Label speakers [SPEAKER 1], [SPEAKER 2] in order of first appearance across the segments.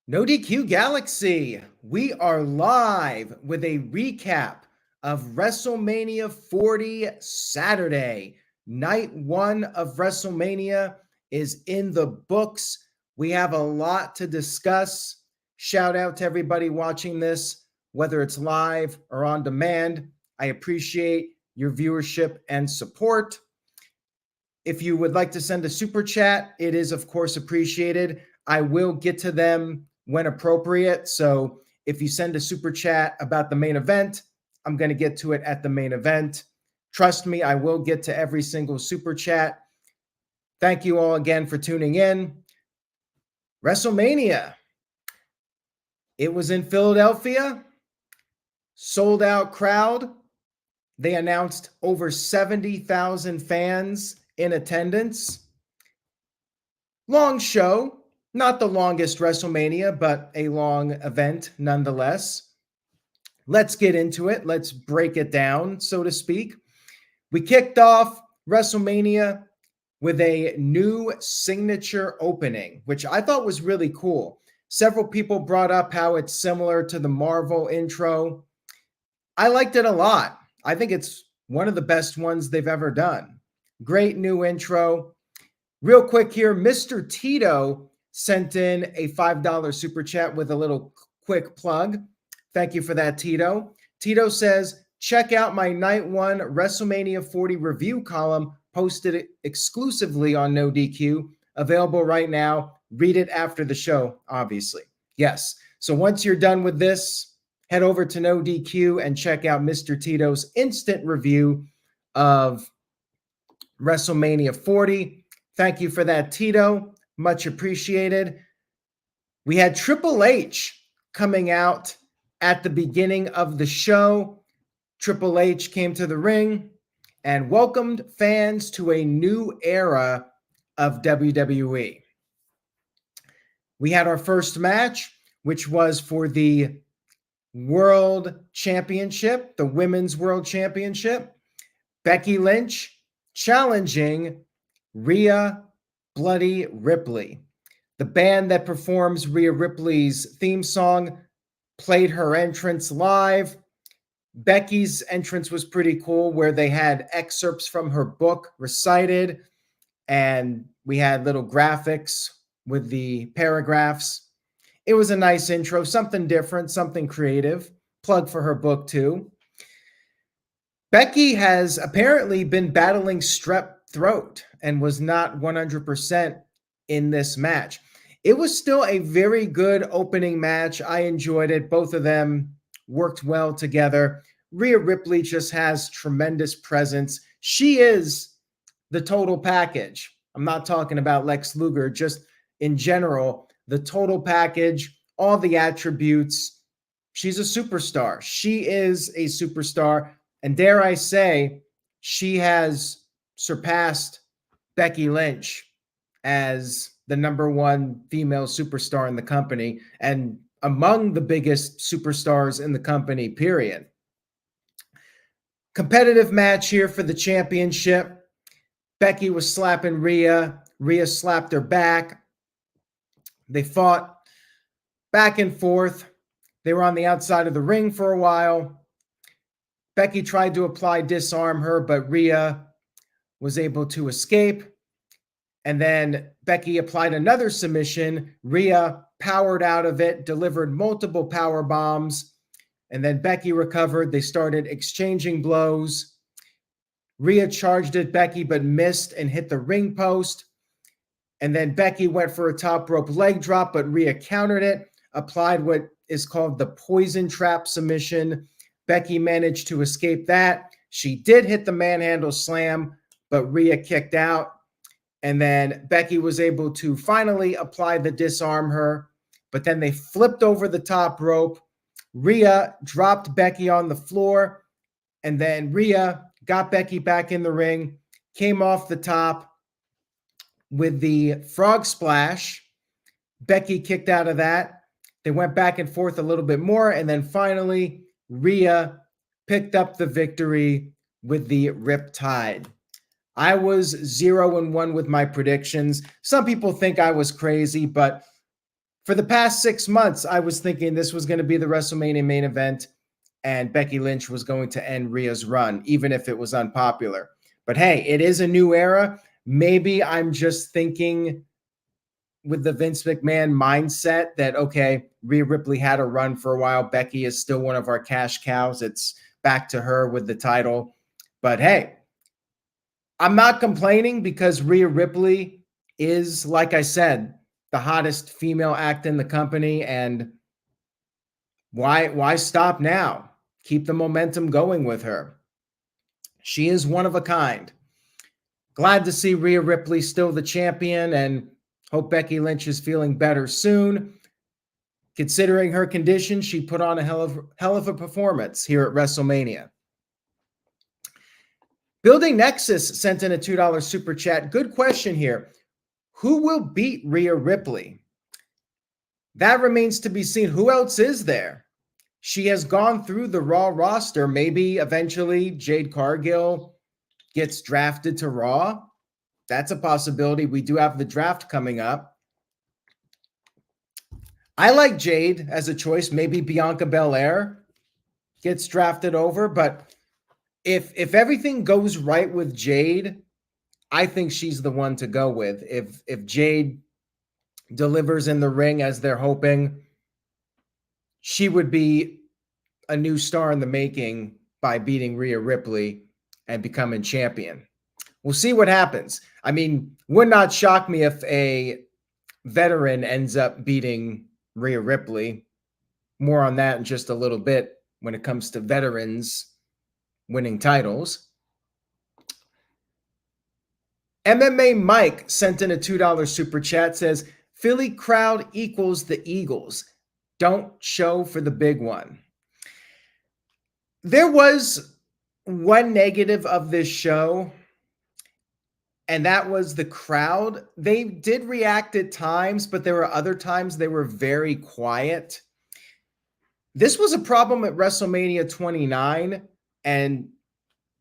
[SPEAKER 1] No DQ Galaxy, we are live with a recap of WrestleMania 40 Saturday. Night one of WrestleMania is in the books. We have a lot to discuss. Shout out to everybody watching this, whether it's live or on demand. I appreciate your viewership and support. If you would like to send a super chat, it is, of course, appreciated. I will get to them when appropriate. So if you send a super chat about the main event, I'm going to get to it at the main event. Trust me, I will get to every single super chat. Thank you all again for tuning in. WrestleMania. It was in Philadelphia. Sold out crowd. They announced over 70,000 fans in attendance. Long show. Not the longest WrestleMania, but a long event nonetheless. Let's get into it. Let's break it down, so to speak. We kicked off WrestleMania with a new signature opening, which I thought was really cool. Several people brought up how it's similar to the Marvel intro. I liked it a lot. I think it's one of the best ones they've ever done. Great new intro. Real quick here, Mr. Tito sent in a $5 super chat with a little quick plug. Thank you for that, Tito. Tito says, check out my night one WrestleMania 40 review column posted exclusively on No DQ, available right now. Read it after the show, obviously. Yes. So once you're done with this, head over to No DQ and check out Mr. Tito's instant review of WrestleMania 40. Thank you for that, Tito. Much appreciated. We had Triple H coming out at the beginning of the show. Triple H came to the ring and welcomed fans to a new era of WWE. We had our first match, which was for the World Championship, the Women's World Championship. Becky Lynch challenging Rhea Bloody Ripley. The band that performs Rhea Ripley's theme song played her entrance live. Becky's entrance was pretty cool, where they had excerpts from her book recited, and we had little graphics with the paragraphs. It was a nice intro, something different, something creative. Plug for her book, too. Becky has apparently been battling strep throat and was not 100% in this match. It was still a very good opening match. I enjoyed it. Both of them worked well together. Rhea Ripley just has tremendous presence. She is the total package. I'm not talking about Lex Luger, just in general, the total package, all the attributes. She's a superstar. She is a superstar. And dare I say, she has surpassed Becky Lynch as the number one female superstar in the company and among the biggest superstars in the company, period. Competitive match here for the championship. Becky was slapping Rhea. Rhea slapped her back. They fought back and forth. They were on the outside of the ring for a while. Becky tried to disarm her, but Rhea was able to escape. And then Becky applied another submission. Rhea powered out of it, delivered multiple power bombs, and then Becky recovered. They started exchanging blows. Rhea charged at Becky, but missed and hit the ring post. And then Becky went for a top rope leg drop, but Rhea countered it, applied what is called the poison trap submission. Becky managed to escape that. She did hit the manhandle slam, but Rhea kicked out. And then Becky was able to finally apply the disarm her, but then they flipped over the top rope. Rhea dropped Becky on the floor, and then Rhea got Becky back in the ring, came off the top with the frog splash. Becky kicked out of that. They went back and forth a little bit more, and then finally Rhea picked up the victory with the Riptide. I was 0-1 with my predictions. Some people think I was crazy, but For the past 6 months, I was thinking this was going to be the WrestleMania main event and Becky Lynch was going to end Rhea's run, even if it was unpopular. But hey, it is a new era. Maybe I'm just thinking with the Vince McMahon mindset that, okay, Rhea Ripley had a run for a while. Becky is still one of our cash cows. It's back to her with the title. But hey, I'm not complaining because Rhea Ripley is, like I said, the hottest female act in the company. And why stop now? Keep the momentum going with her. She is one of a kind. Glad to see Rhea Ripley still the champion and hope Becky Lynch is feeling better soon. Considering her condition, she put on a hell of a performance here at WrestleMania. Building Nexus sent in a $2 super chat. Good question here. Who will beat Rhea Ripley? That remains to be seen. Who else is there? She has gone through the Raw roster. Maybe eventually Jade Cargill gets drafted to Raw. That's a possibility. We do have the draft coming up. I like Jade as a choice. Maybe Bianca Belair gets drafted over. But if everything goes right with Jade, I think she's the one to go with. If Jade delivers in the ring as they're hoping, she would be a new star in the making by beating Rhea Ripley and becoming champion. We'll see what happens. I mean, would not shock me if a veteran ends up beating Rhea Ripley. More on that in just a little bit when it comes to veterans winning titles. MMA Mike sent in a $2 super chat, says, Philly crowd equals the Eagles. Don't show for the big one. There was one negative of this show, and that was the crowd. They did react at times, but there were other times they were very quiet. This was a problem at WrestleMania 29, and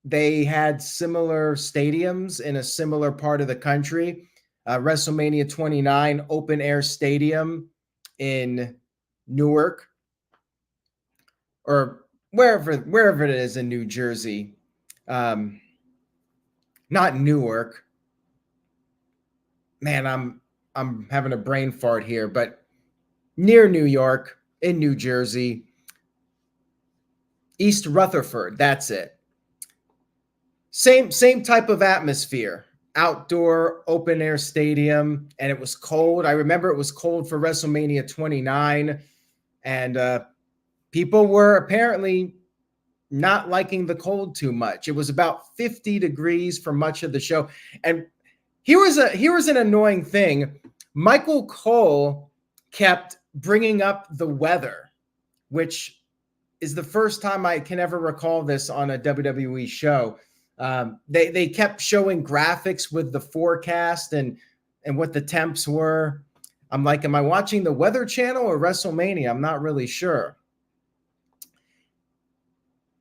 [SPEAKER 1] they had similar stadiums in a similar part of the country. WrestleMania 29 open air stadium in Newark, or wherever it is in New Jersey. Not Newark. Man, I'm having a brain fart here, but near New York, in New Jersey. East Rutherford, that's it. Same type of atmosphere. Outdoor open air stadium, and it was cold. I remember it was cold for WrestleMania 29, and people were apparently not liking the cold too much. It was about 50 degrees for much of the show. And here was an annoying thing. Michael Cole kept bringing up the weather, which is the first time I can ever recall this on a WWE show. They kept showing graphics with the forecast and what the temps were. I'm like, am I watching the Weather Channel or WrestleMania? I'm not really sure.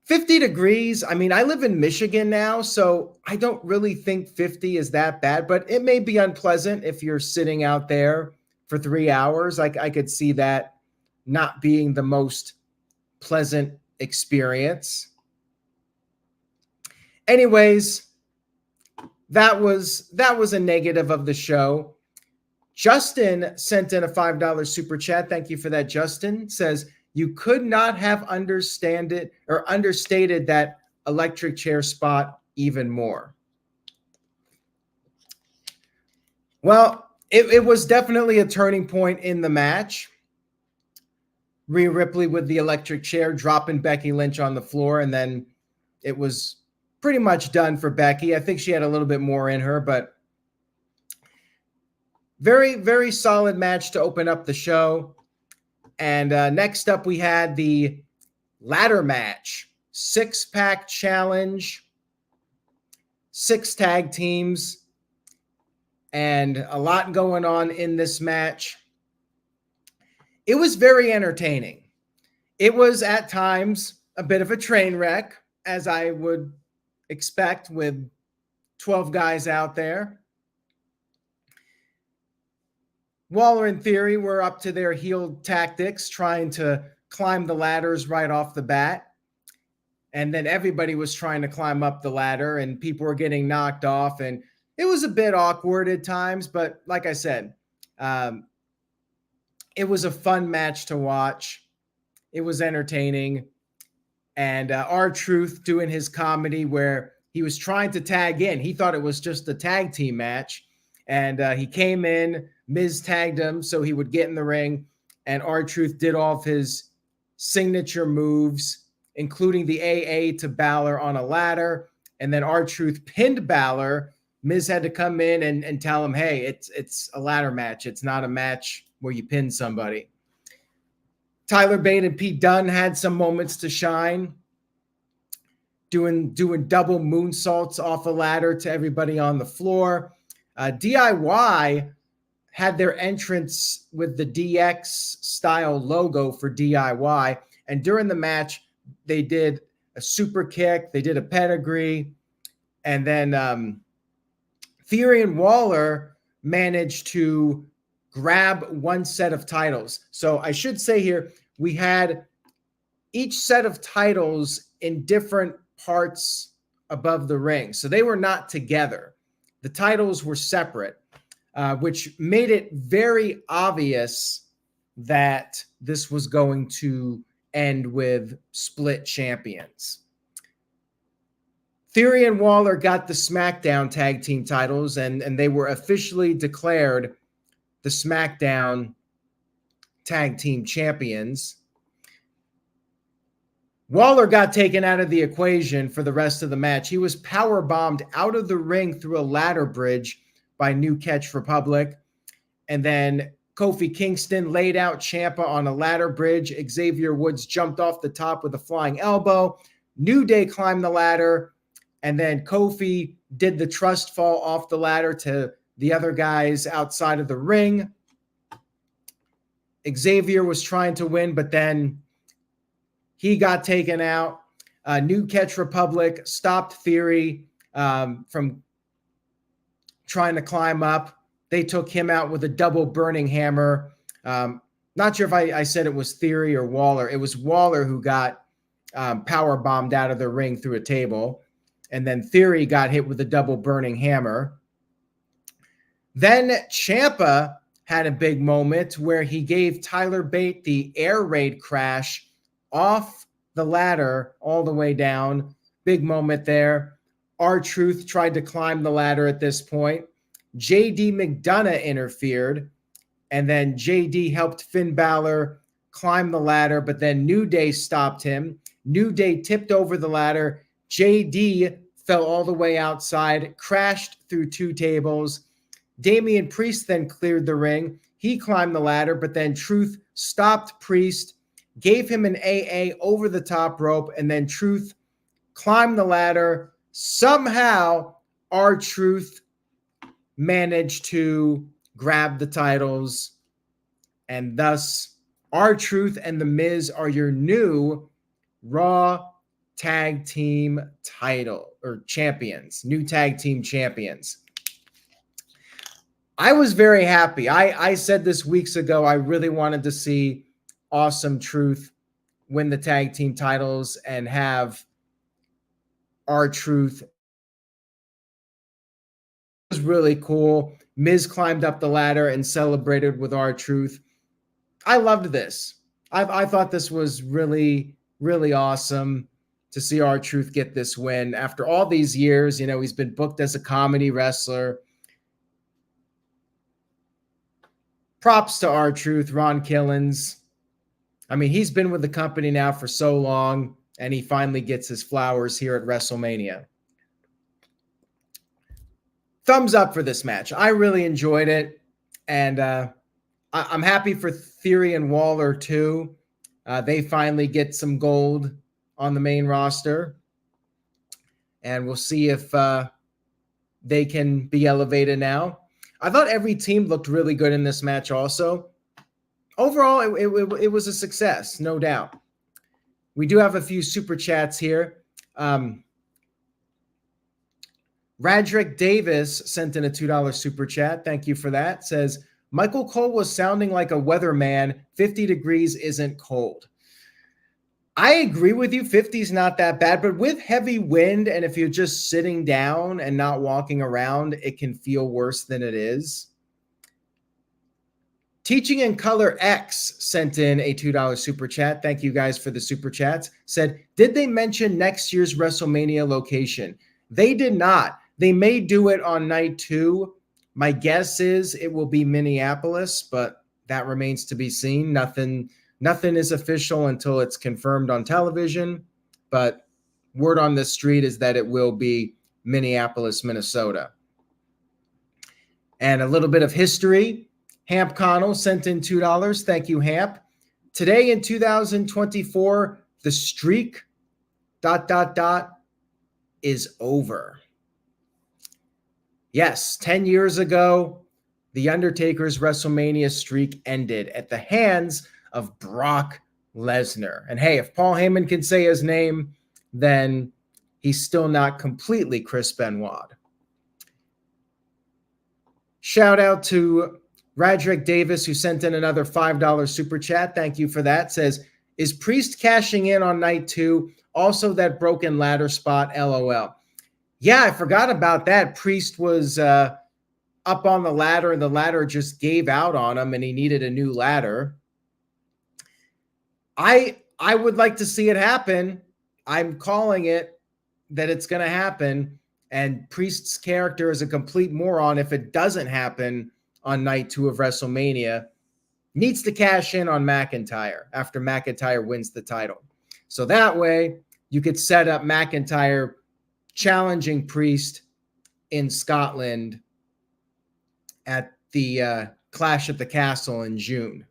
[SPEAKER 1] 50 degrees. I mean, I live in Michigan now, so I don't really think 50 is that bad, but it may be unpleasant if you're sitting out there for 3 hours. I could see that not being the most pleasant experience. Anyways, that was a negative of the show. Justin sent in a $5 super chat. Thank you for that, Justin. Says, you could not have understated that electric chair spot even more. Well, it was definitely a turning point in the match. Rhea Ripley with the electric chair, dropping Becky Lynch on the floor, and then it was pretty much done for Becky. I think she had a little bit more in her, but very, very solid match to open up the show. And next up, we had the ladder match, 6-pack challenge, 6 tag teams, and a lot going on in this match. It was very entertaining. It was at times a bit of a train wreck, as I would expect with 12 guys out there. Waller and Theory were up to their heel tactics, trying to climb the ladders right off the bat. And then everybody was trying to climb up the ladder and people were getting knocked off. And it was a bit awkward at times, but like I said, it was a fun match to watch. It was entertaining. And R-Truth doing his comedy where he was trying to tag in. He thought it was just a tag team match. And he came in, Miz tagged him so he would get in the ring. And R-Truth did all of his signature moves, including the AA to Balor on a ladder. And then R-Truth pinned Balor. Miz had to come in and tell him, hey, it's a ladder match. It's not a match where you pin somebody. Tyler Bate and Pete Dunne had some moments to shine, doing double moonsaults off a ladder to everybody on the floor. DIY had their entrance with the DX style logo for DIY. And during the match, they did a super kick. They did a pedigree. And then Theory and Waller managed to grab one set of titles. So I should say here, we had each set of titles in different parts above the ring. So they were not together. The titles were separate, which made it very obvious that this was going to end with split champions. Theory and Waller got the SmackDown tag team titles, and they were officially declared the SmackDown tag team champions. Waller got taken out of the equation for the rest of the match. He was power bombed out of the ring through a ladder bridge by New Catch Republic. And then Kofi Kingston laid out Ciampa on a ladder bridge. Xavier Woods jumped off the top with a flying elbow. New Day climbed the ladder. And then Kofi did the trust fall off the ladder to the other guys outside of the ring. Xavier was trying to win, but then he got taken out. New Catch Republic stopped Theory from trying to climb up. They took him out with a double burning hammer. Not sure if I said it was Theory or Waller. It was Waller who got power bombed out of the ring through a table. And then Theory got hit with a double burning hammer. Then Ciampa had a big moment where he gave Tyler Bate the air raid crash off the ladder all the way down. Big moment there. R-Truth tried to climb the ladder at this point. JD McDonough interfered. And then JD helped Finn Balor climb the ladder, but then New Day stopped him. New Day tipped over the ladder. JD fell all the way outside, crashed through two tables. Damian Priest then cleared the ring. He climbed the ladder, but then Truth stopped Priest, gave him an AA over the top rope, and then Truth climbed the ladder. Somehow, R-Truth managed to grab the titles, and thus R-Truth and The Miz are your new Raw Tag Team title or champions, new tag team champions. I was very happy. I said this weeks ago, I really wanted to see Awesome Truth win the tag team titles and have R-Truth. It was really cool. Miz climbed up the ladder and celebrated with R-Truth. I loved this. I thought this was really, really awesome to see R-Truth get this win. After all these years, you know, he's been booked as a comedy wrestler. Props to R-Truth, Ron Killens. I mean, he's been with the company now for so long, and he finally gets his flowers here at WrestleMania. Thumbs up for this match. I really enjoyed it, and I'm happy for Theory and Waller too. They finally get some gold on the main roster, and we'll see if they can be elevated now. I thought every team looked really good in this match also. Overall, it was a success, no doubt. We do have a few super chats here. Radrick Davis sent in a $2 super chat. Thank you for that. Says, Michael Cole was sounding like a weatherman. 50 degrees isn't cold. I agree with you. 50 is not that bad, but with heavy wind, and if you're just sitting down and not walking around, it can feel worse than it is. Teaching in Color X sent in a $2 super chat. Thank you guys for the super chats. Said, did they mention next year's WrestleMania location? They did not. They may do it on night 2. My guess is it will be Minneapolis, but that remains to be seen. Nothing is official until it's confirmed on television, but word on the street is that it will be Minneapolis, Minnesota. And a little bit of history. Hamp Connell sent in $2. Thank you, Hamp. Today in 2024, the streak ... is over. Yes, 10 years ago, The Undertaker's WrestleMania streak ended at the hands of Brock Lesnar. And hey, if Paul Heyman can say his name, then he's still not completely Chris Benoit. Shout out to Radrick Davis, who sent in another $5 super chat. Thank you for that. Says, is Priest cashing in on night 2? Also that broken ladder spot, LOL. Yeah, I forgot about that. Priest was up on the ladder, and the ladder just gave out on him, and he needed a new ladder. I would like to see it happen. I'm calling it that it's going to happen, and Priest's character is a complete moron if it doesn't happen on night 2 of WrestleMania. Needs to cash in on McIntyre after McIntyre wins the title. So that way you could set up McIntyre challenging Priest in Scotland at the Clash at the Castle in June.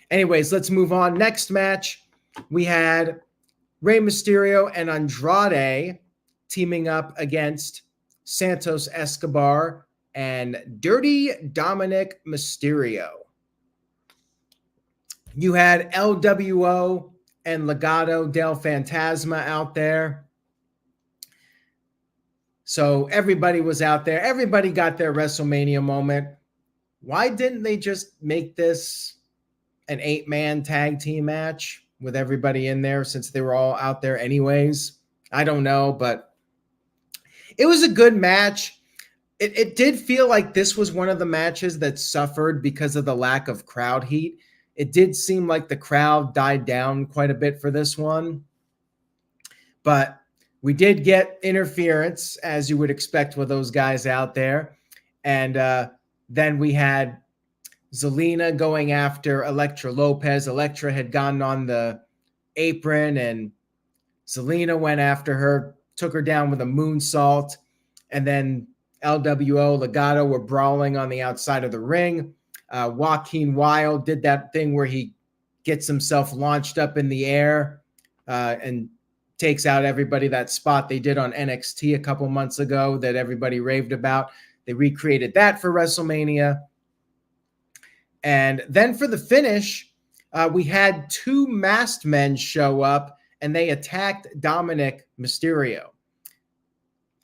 [SPEAKER 1] Anyways, let's move on. Next match, we had Rey Mysterio and Andrade teaming up against Santos Escobar and Dirty Dominik Mysterio. You had LWO and Legado del Fantasma out there. So everybody was out there. Everybody got their WrestleMania moment. Why didn't they just make this an 8-man tag team match with everybody in there, since they were all out there anyways? I don't know, but it was a good match. It did feel like this was one of the matches that suffered because of the lack of crowd heat. It did seem like the crowd died down quite a bit for this one. But we did get interference, as you would expect with those guys out there. And then we had Zelina going after Elektra Lopez. Elektra had gotten on the apron, and Zelina went after her, took her down with a moonsault. And then LWO, Legado were brawling on the outside of the ring. Joaquin Wilde did that thing where he gets himself launched up in the air and takes out everybody. That spot they did on NXT a couple months ago that everybody raved about. They recreated that for WrestleMania. And then for the finish, we had 2 masked men show up, and they attacked Dominik Mysterio.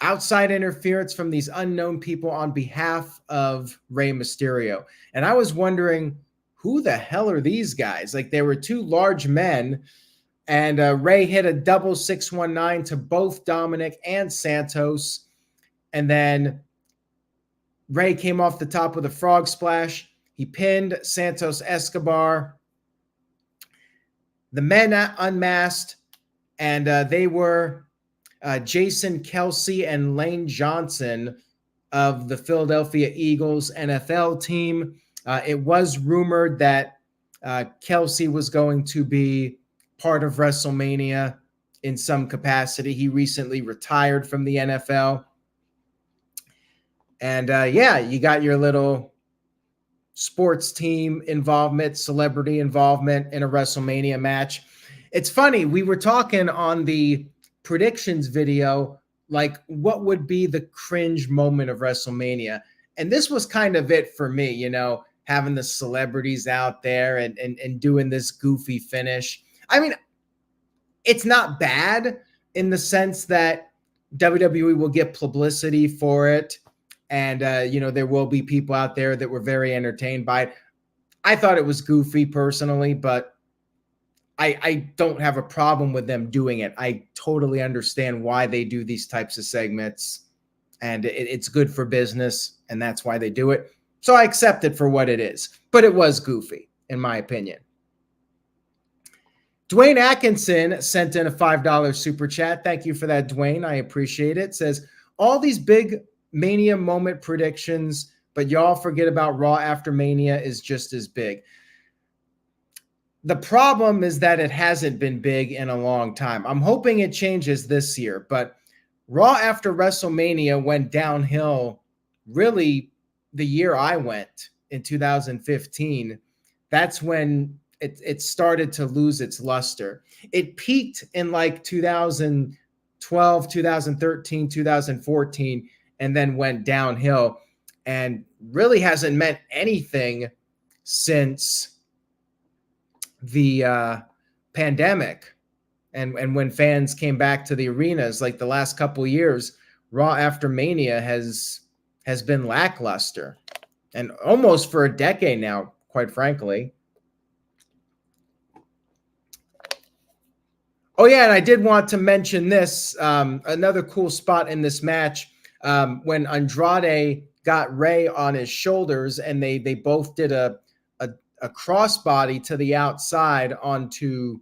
[SPEAKER 1] Outside interference from these unknown people on behalf of Rey Mysterio. And I was wondering, who the hell are these guys? Like, they were 2 large men, and Rey hit a double 619 to both Dominik and Santos. And then Rey came off the top with a frog splash. He pinned Santos Escobar. The men unmasked, and they were Jason Kelsey and Lane Johnson of the Philadelphia Eagles NFL team. It was rumored that Kelsey was going to be part of WrestleMania in some capacity. He recently retired from the NFL. And yeah, you got your little sports team involvement, celebrity involvement in a WrestleMania match. It's funny, we were talking on the predictions video, like what would be the cringe moment of WrestleMania. And this was kind of it for me, you know, having the celebrities out there and doing this goofy finish. I mean, it's not bad in the sense that WWE will get publicity for it. And, there will be people out there that were very entertained by it. I thought it was goofy personally, but I don't have a problem with them doing it. I totally understand why they do these types of segments, and it's good for business, and that's why they do it. So I accept it for what it is, but it was goofy, in my opinion. Dwayne Atkinson sent in a $5 super chat. Thank you for that, Dwayne. I appreciate it. Says, all these big Mania moment predictions, but y'all forget about Raw after Mania is just as big. The problem is that it hasn't been big in a long time. I'm hoping it changes this year, but Raw after WrestleMania went downhill really the year I went in 2015. That's when it started to lose its luster. It peaked in like 2012, 2013, 2014, and then went downhill and really hasn't meant anything since the pandemic and when fans came back to the arenas. Like the last couple of years, Raw after Mania has been lackluster, and almost for a decade now, quite frankly. Oh yeah, and I did want to mention this, another cool spot in this match, when Andrade got Rey on his shoulders and they both did a crossbody to the outside onto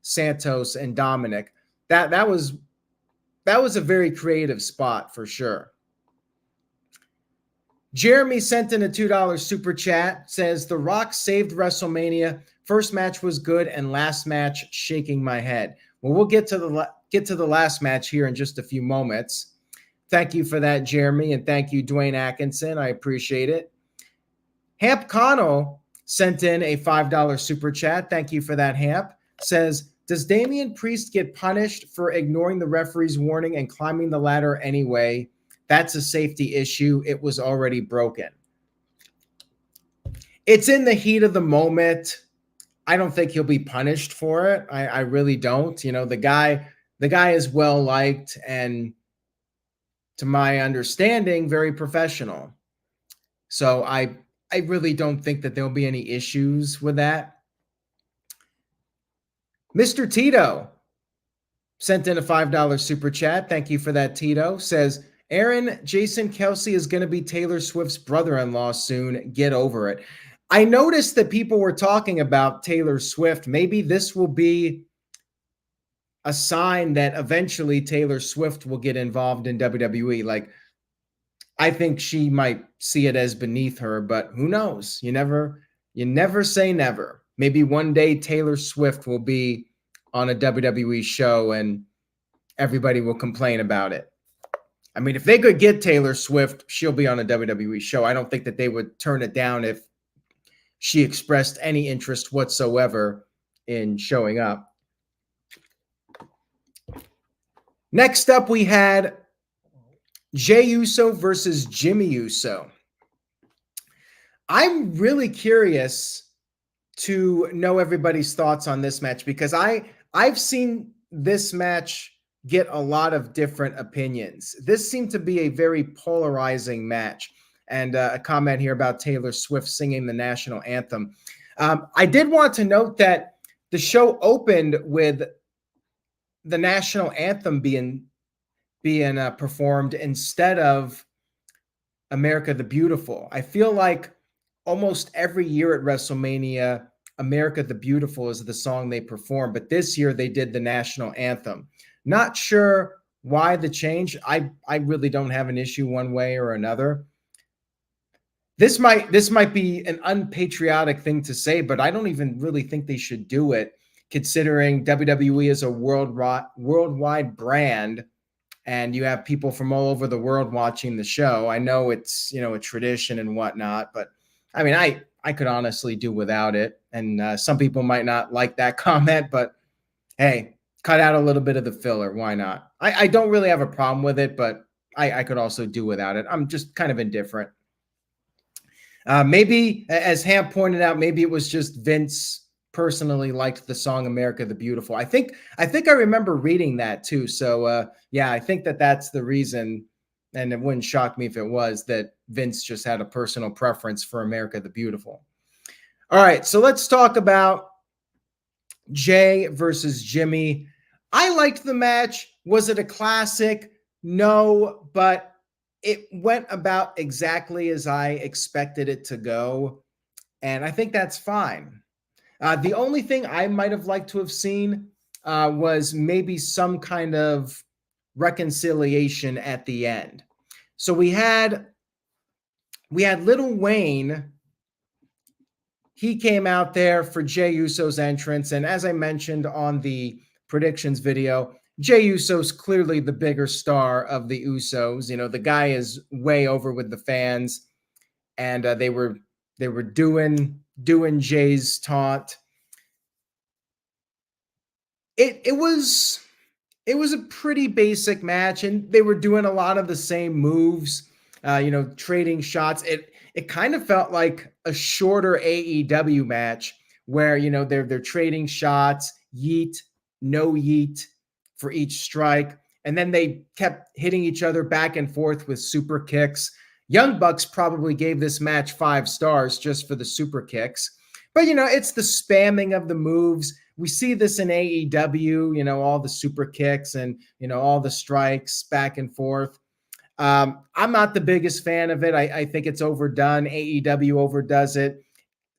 [SPEAKER 1] Santos and Dominik. That was a very creative spot for sure. Jeremy sent in a $2 super chat. Says, The Rock saved WrestleMania. First match was good, and last match shaking my head. Well, we'll get to the last match here in just a few moments. Thank you for that, Jeremy, and thank you, Dwayne Atkinson. I appreciate it. Hamp Connell sent in a $5 super chat. Thank you for that, Hamp. Says, does Damian Priest get punished for ignoring the referee's warning and climbing the ladder anyway? That's a safety issue. It was already broken. It's in the heat of the moment. I don't think he'll be punished for it. I really don't. The guy is well liked and, to my understanding, very professional. So I really don't think that there'll be any issues with that. Mr. Tito sent in a $5 super chat. Thank you for that, Tito. Says, Aaron, Jason Kelsey is going to be Taylor Swift's brother-in-law soon. Get over it. I noticed that people were talking about Taylor Swift. Maybe this will be a sign that eventually Taylor Swift will get involved in WWE. Like, I think she might see it as beneath her, but who knows? You never say never. Maybe one day Taylor Swift will be on a WWE show and everybody will complain about it. I mean, if they could get Taylor Swift, she'll be on a WWE show. I don't think that they would turn it down if she expressed any interest whatsoever in showing up. Next up, we had Jey Uso versus Jimmy Uso. I'm really curious to know everybody's thoughts on this match because I've seen this match get a lot of different opinions. This seemed to be a very polarizing match. And a comment here about Taylor Swift singing the national anthem. I did want to note that the show opened with the national anthem being performed instead of America the Beautiful. I feel like almost every year at WrestleMania, America the Beautiful is the song they perform, but this year they did the national anthem. Not sure why the change. I really don't have an issue one way or another. This might be an unpatriotic thing to say, but I don't even really think they should do it, considering WWE is a worldwide brand, and you have people from all over the world watching the show. I know it's a tradition and whatnot, but I mean I could honestly do without it. And some people might not like that comment, but hey, cut out a little bit of the filler. Why not? I don't really have a problem with it, but I could also do without it. I'm just kind of indifferent. Maybe, as Ham pointed out, maybe it was just Vince personally liked the song America the Beautiful. I think I remember reading that too. So yeah, I think that's the reason And it wouldn't shock me if it was that Vince just had a personal preference for America the Beautiful. All right, so let's talk about Jey versus Jimmy. I liked the match. Was it a classic? No, but it went about exactly as I expected it to go. And I think that's fine. The only thing I might have liked to have seen was maybe some kind of reconciliation at the end. So we had Little Wayne. He came out there for Jey Uso's entrance, and as I mentioned on the predictions video, Jey Uso's clearly the bigger star of the Usos. You know, the guy is way over with the fans, and they were doing Jey's taunt. It was a pretty basic match, and they were doing a lot of the same moves, trading shots. It kind of felt like a shorter AEW match where, they're trading shots, yeet, no yeet for each strike. And then they kept hitting each other back and forth with super kicks. Young Bucks probably gave this match 5 stars just for the super kicks. But, it's the spamming of the moves. We see this in AEW, all the super kicks and, all the strikes back and forth. I'm not the biggest fan of it. I think it's overdone. AEW overdoes it.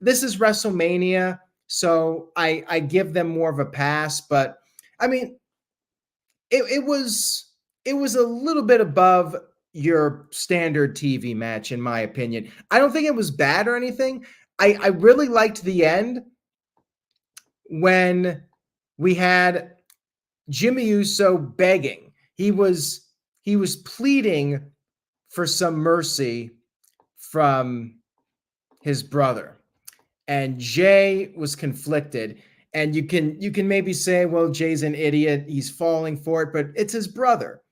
[SPEAKER 1] This is WrestleMania, so I give them more of a pass. But I mean, it was a little bit above your standard TV match, in my opinion. I don't think it was bad or anything. I really liked the end when we had Jimmy Uso begging. He was pleading for some mercy from his brother. And Jey was conflicted. And you can maybe say, well, Jey's an idiot. He's falling for it, but it's his brother.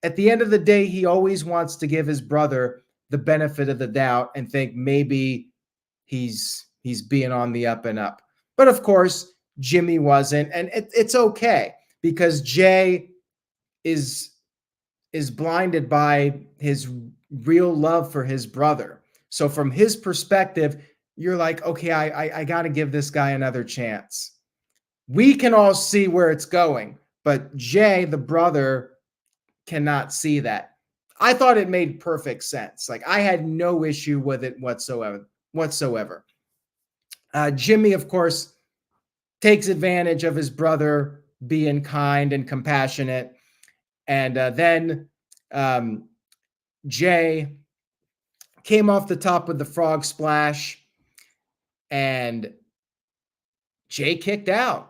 [SPEAKER 1] At the end of the day, he always wants to give his brother the benefit of the doubt and think maybe he's being on the up and up. But of course, Jimmy wasn't. And it's okay because Jey is blinded by his real love for his brother. So from his perspective, you're like, okay, I got to give this guy another chance. We can all see where it's going, but Jey, the brother, cannot see that. I thought it made perfect sense. Like, I had no issue with it whatsoever. Jimmy, of course, takes advantage of his brother being kind and compassionate. And then Jey came off the top with the frog splash, and Jey kicked out.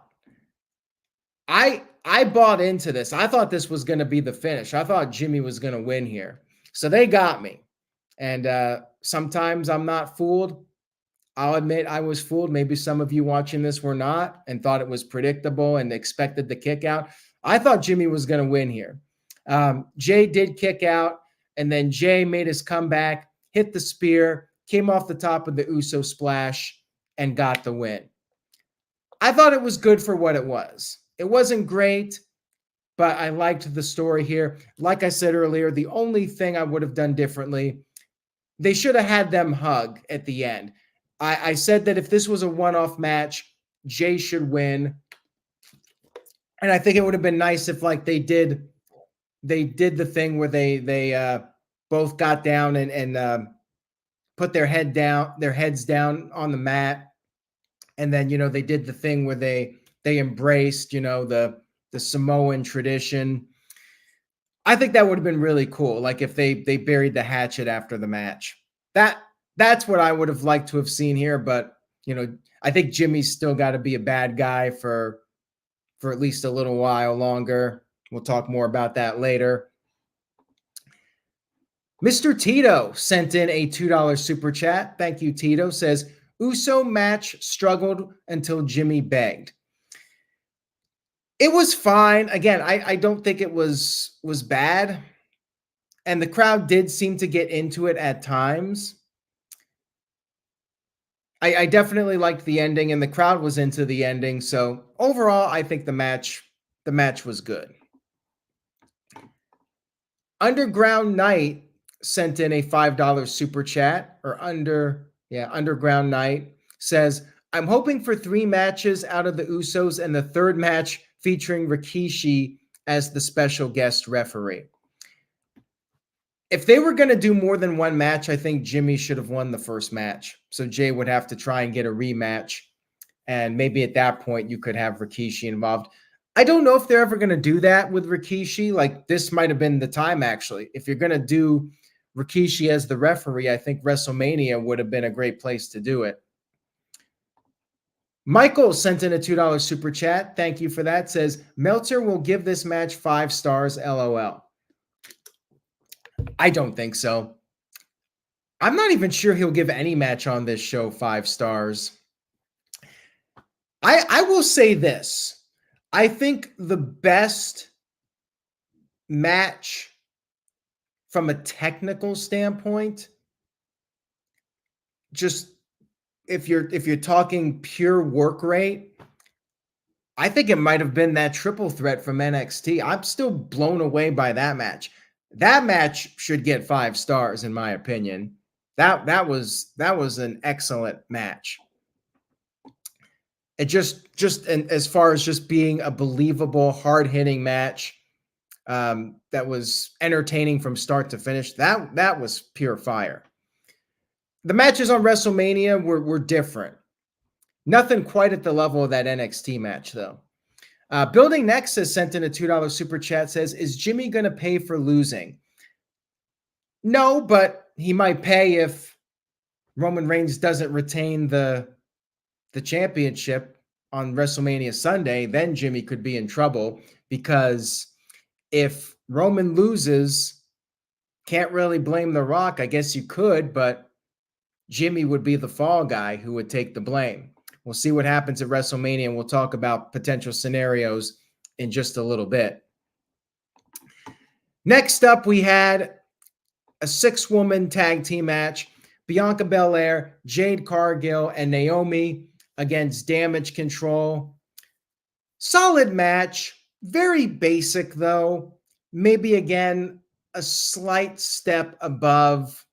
[SPEAKER 1] I bought into this. I thought this was going to be the finish. I thought Jimmy was going to win here. So they got me. And sometimes I'm not fooled. I'll admit I was fooled. Maybe some of you watching this were not and thought it was predictable and expected the kick out. I thought Jimmy was going to win here. Jey did kick out, and then Jey made his comeback, hit the spear, came off the top of the Uso splash, and got the win. I thought it was good for what it was. It wasn't great, but I liked the story here. Like I said earlier, the only thing I would have done differently, they should have had them hug at the end. I said that if this was a one-off match, Jey should win. And I think it would have been nice if, like, they did the thing where they both got down and put their heads down on the mat. And then, they did the thing where they embraced, the Samoan tradition. I think that would have been really cool. Like if they buried the hatchet after the match. That's what I would have liked to have seen here. But, I think Jimmy's still got to be a bad guy for at least a little while longer. We'll talk more about that later. Mr. Tito sent in a $2 super chat. Thank you, Tito. Says, Uso match struggled until Jimmy begged. It was fine. Again, I don't think it was bad. And the crowd did seem to get into it at times. I definitely liked the ending, and the crowd was into the ending. So overall, I think the match was good. Underground Night sent in a $5 super chat, Underground Night says, I'm hoping for 3 matches out of the Usos and the third match featuring Rikishi as the special guest referee. If they were going to do more than one match, I think Jimmy should have won the first match. So Jey would have to try and get a rematch. And maybe at that point, you could have Rikishi involved. I don't know if they're ever going to do that with Rikishi. Like, this might have been the time, actually. If you're going to do Rikishi as the referee, I think WrestleMania would have been a great place to do it. Michael sent in a $2 super chat. Thank you for that. Says, Meltzer will give this match 5 stars, LOL. I don't think so. I'm not even sure he'll give any match on this show 5 stars. I will say this. I think the best match from a technical standpoint, just if you're talking pure work rate, I think it might have been that triple threat from NXT. I'm still blown away by that match. That match should get 5 stars, in my opinion. That was an excellent match. It just and as far as just being a believable, hard-hitting match, that was entertaining from start to finish. That was pure fire. The matches on WrestleMania were different. Nothing quite at the level of that NXT match, though. Building Nexus sent in a $2 super chat, says, is Jimmy going to pay for losing? No, but he might pay if Roman Reigns doesn't retain the championship on WrestleMania Sunday. Then Jimmy could be in trouble, because if Roman loses, can't really blame The Rock. I guess you could, but Jimmy would be the fall guy who would take the blame. We'll see what happens at WrestleMania, and we'll talk about potential scenarios in just a little bit. Next up, we had a 6-woman tag team match. Bianca Belair, Jade Cargill, and Naomi against Damage Control. Solid match. Very basic, though. Maybe, again, a slight step above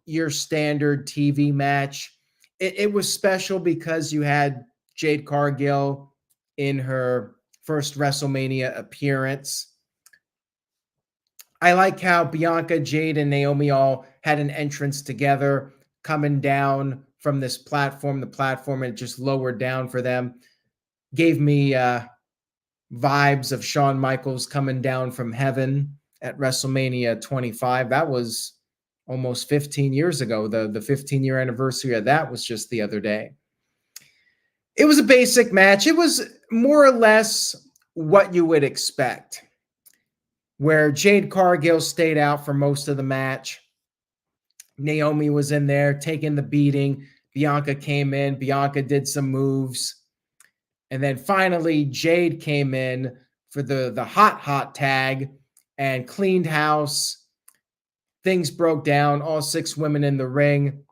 [SPEAKER 1] your standard TV match. It was special because you had Jade Cargill in her first WrestleMania appearance. I like how Bianca, Jade, and Naomi all had an entrance together, coming down from this platform. The platform, and it just lowered down for them. Gave me vibes of Shawn Michaels coming down from heaven at WrestleMania 25. That was almost 15 years ago. The 15-year anniversary of that was just the other day. It was a basic match. It was more or less what you would expect, where Jade Cargill stayed out for most of the match. Naomi was in there taking the beating. Bianca came in. Bianca did some moves. And then finally, Jade came in for the hot tag and cleaned house. Things broke down. All 6 women in the ring.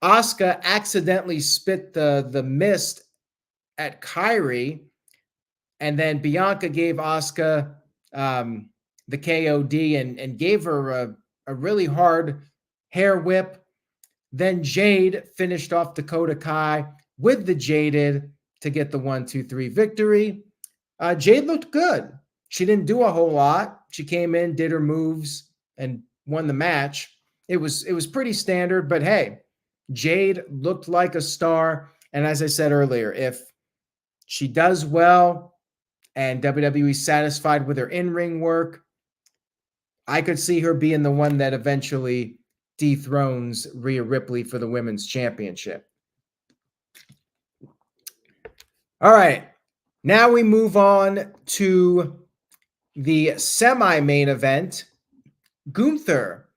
[SPEAKER 1] Asuka accidentally spit the mist at Kyrie. And then Bianca gave Asuka the KOD and gave her a really hard hair whip. Then Jade finished off Dakota Kai with the Jaded to get the 1-2-3 victory. Jade looked good. She didn't do a whole lot. She came in, did her moves, and won the match. It was pretty standard, but hey, Jade looked like a star. And as I said earlier, if she does well and WWE satisfied with her in-ring work, I could see her being the one that eventually dethrones Rhea Ripley for the women's championship. All right, now we move on to the semi-main event. Gunther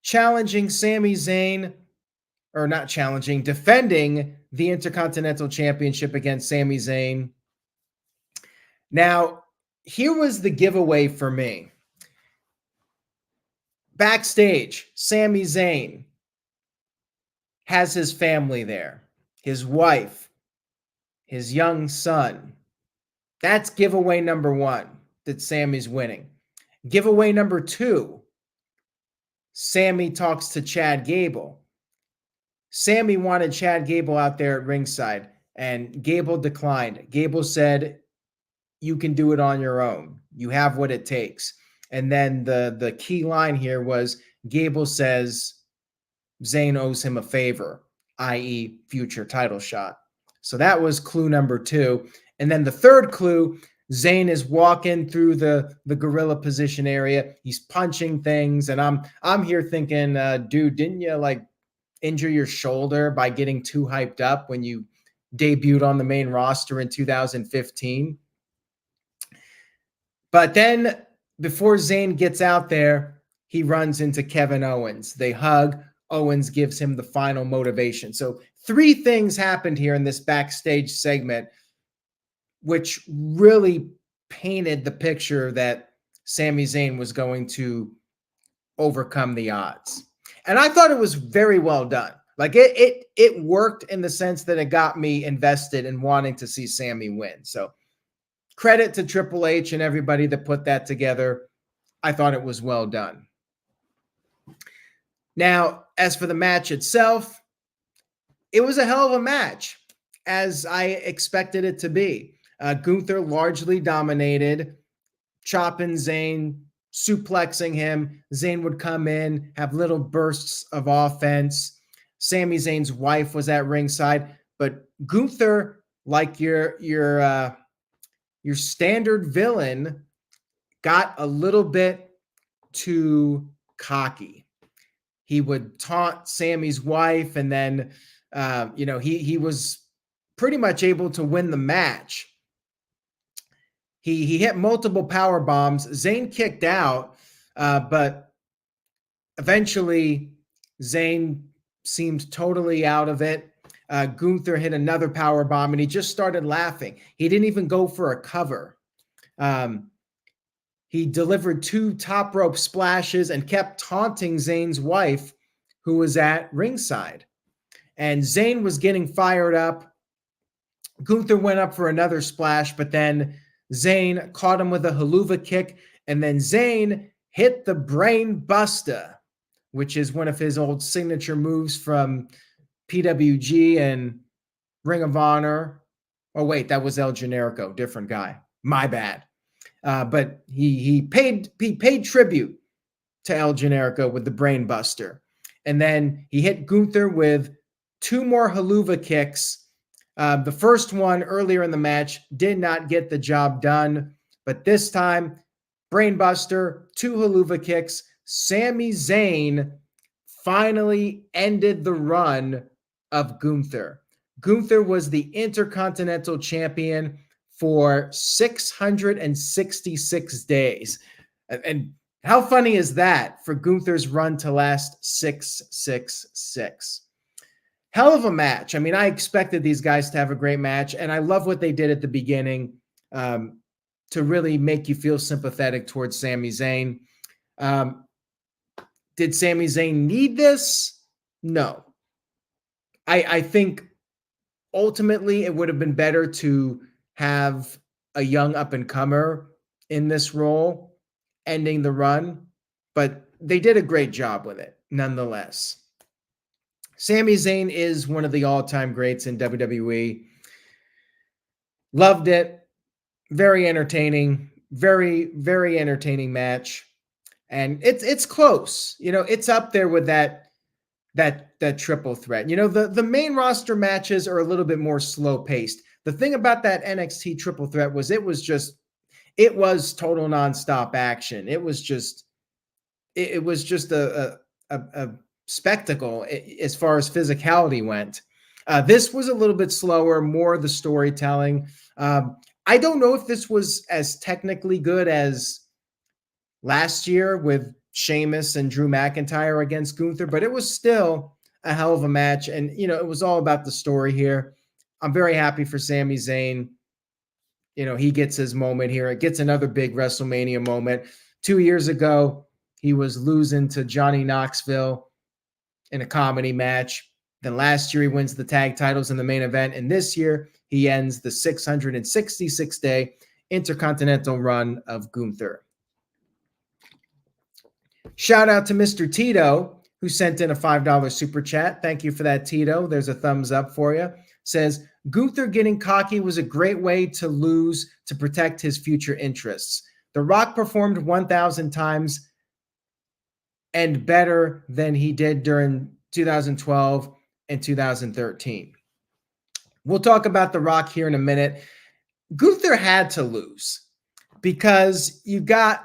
[SPEAKER 1] challenging Sami Zayn, or not challenging, defending the Intercontinental Championship against Sami Zayn. Now, here was the giveaway for me. Backstage, Sami Zayn has his family there, his wife, his young son. That's giveaway number 1, that Sami's winning. Giveaway number 2, Sammy talks to Chad Gable. Sammy wanted Chad Gable out there at ringside, and Gable declined. Gable said, you can do it on your own. You have what it takes. And then the key line here was Gable says Zayn owes him a favor, i.e. future title shot. So that was clue number 2. And then the third clue, Zayn is walking through the gorilla position area. He's punching things. And I'm here thinking, dude, didn't you like injure your shoulder by getting too hyped up when you debuted on the main roster in 2015? But then before Zayn gets out there, he runs into Kevin Owens. They hug. Owens gives him the final motivation. So 3 things happened here in this backstage segment, which really painted the picture that Sami Zayn was going to overcome the odds. And I thought it was very well done. Like it worked in the sense that it got me invested in wanting to see Sami win. So credit to Triple H and everybody that put that together. I thought it was well done. Now, as for the match itself, it was a hell of a match, as I expected it to be. Gunther largely dominated, chopping Zayn, suplexing him. Zayn would come in, have little bursts of offense. Sami Zayn's wife was at ringside, but Gunther, like your standard villain, got a little bit too cocky. He would taunt Sami's wife, and then, he was pretty much able to win the match. He hit multiple power bombs. Zayn kicked out, but eventually Zayn seemed totally out of it. Gunther hit another power bomb, and he just started laughing. He didn't even go for a cover. He delivered 2 top rope splashes and kept taunting Zayn's wife, who was at ringside. And Zayn was getting fired up. Gunther went up for another splash, but then Zayn caught him with a haluva kick, and then Zayn hit the brain buster, which is one of his old signature moves from PWG and Ring of Honor. Oh, wait, that was El Generico, different guy. My bad. But he paid tribute to El Generico with the brain buster. And then he hit Gunther with 2 more haluva kicks. The first one earlier in the match did not get the job done, but this time, brainbuster, 2 haluva kicks. Sami Zayn finally ended the run of Gunther. Gunther was the Intercontinental Champion for 666 days. And how funny is that for Gunther's run to last 666? Hell of a match. I mean, I expected these guys to have a great match, and I love what they did at the beginning to really make you feel sympathetic towards Sami Zayn. Did Sami Zayn need this? No. I think ultimately it would have been better to have a young up-and-comer in this role ending the run, but they did a great job with it nonetheless. Sami Zayn is one of the all-time greats in WWE. Loved it. Very entertaining. Very, very entertaining match. And it's close. It's up there with that triple threat. The main roster matches are a little bit more slow-paced. The thing about that NXT triple threat was it was total nonstop action. It was just a spectacle as far as physicality went. This was a little bit slower, more of the storytelling. I don't know if this was as technically good as last year with Sheamus and Drew McIntyre against Gunther, but it was still a hell of a match. And, it was all about the story here. I'm very happy for Sami Zayn. He gets his moment here. It gets another big WrestleMania moment. 2 years ago, he was losing to Johnny Knoxville in a comedy match. Then last year, he wins the tag titles in the main event. And this year, he ends the 666-day Intercontinental run of Gunther. Shout out to Mr. Tito, who sent in a $5 super chat. Thank you for that, Tito. There's a thumbs up for you. Says, Gunther getting cocky was a great way to lose to protect his future interests. The Rock performed 1,000 times and better than he did during 2012 and 2013. We'll talk about The Rock here in a minute. Gunther had to lose because you got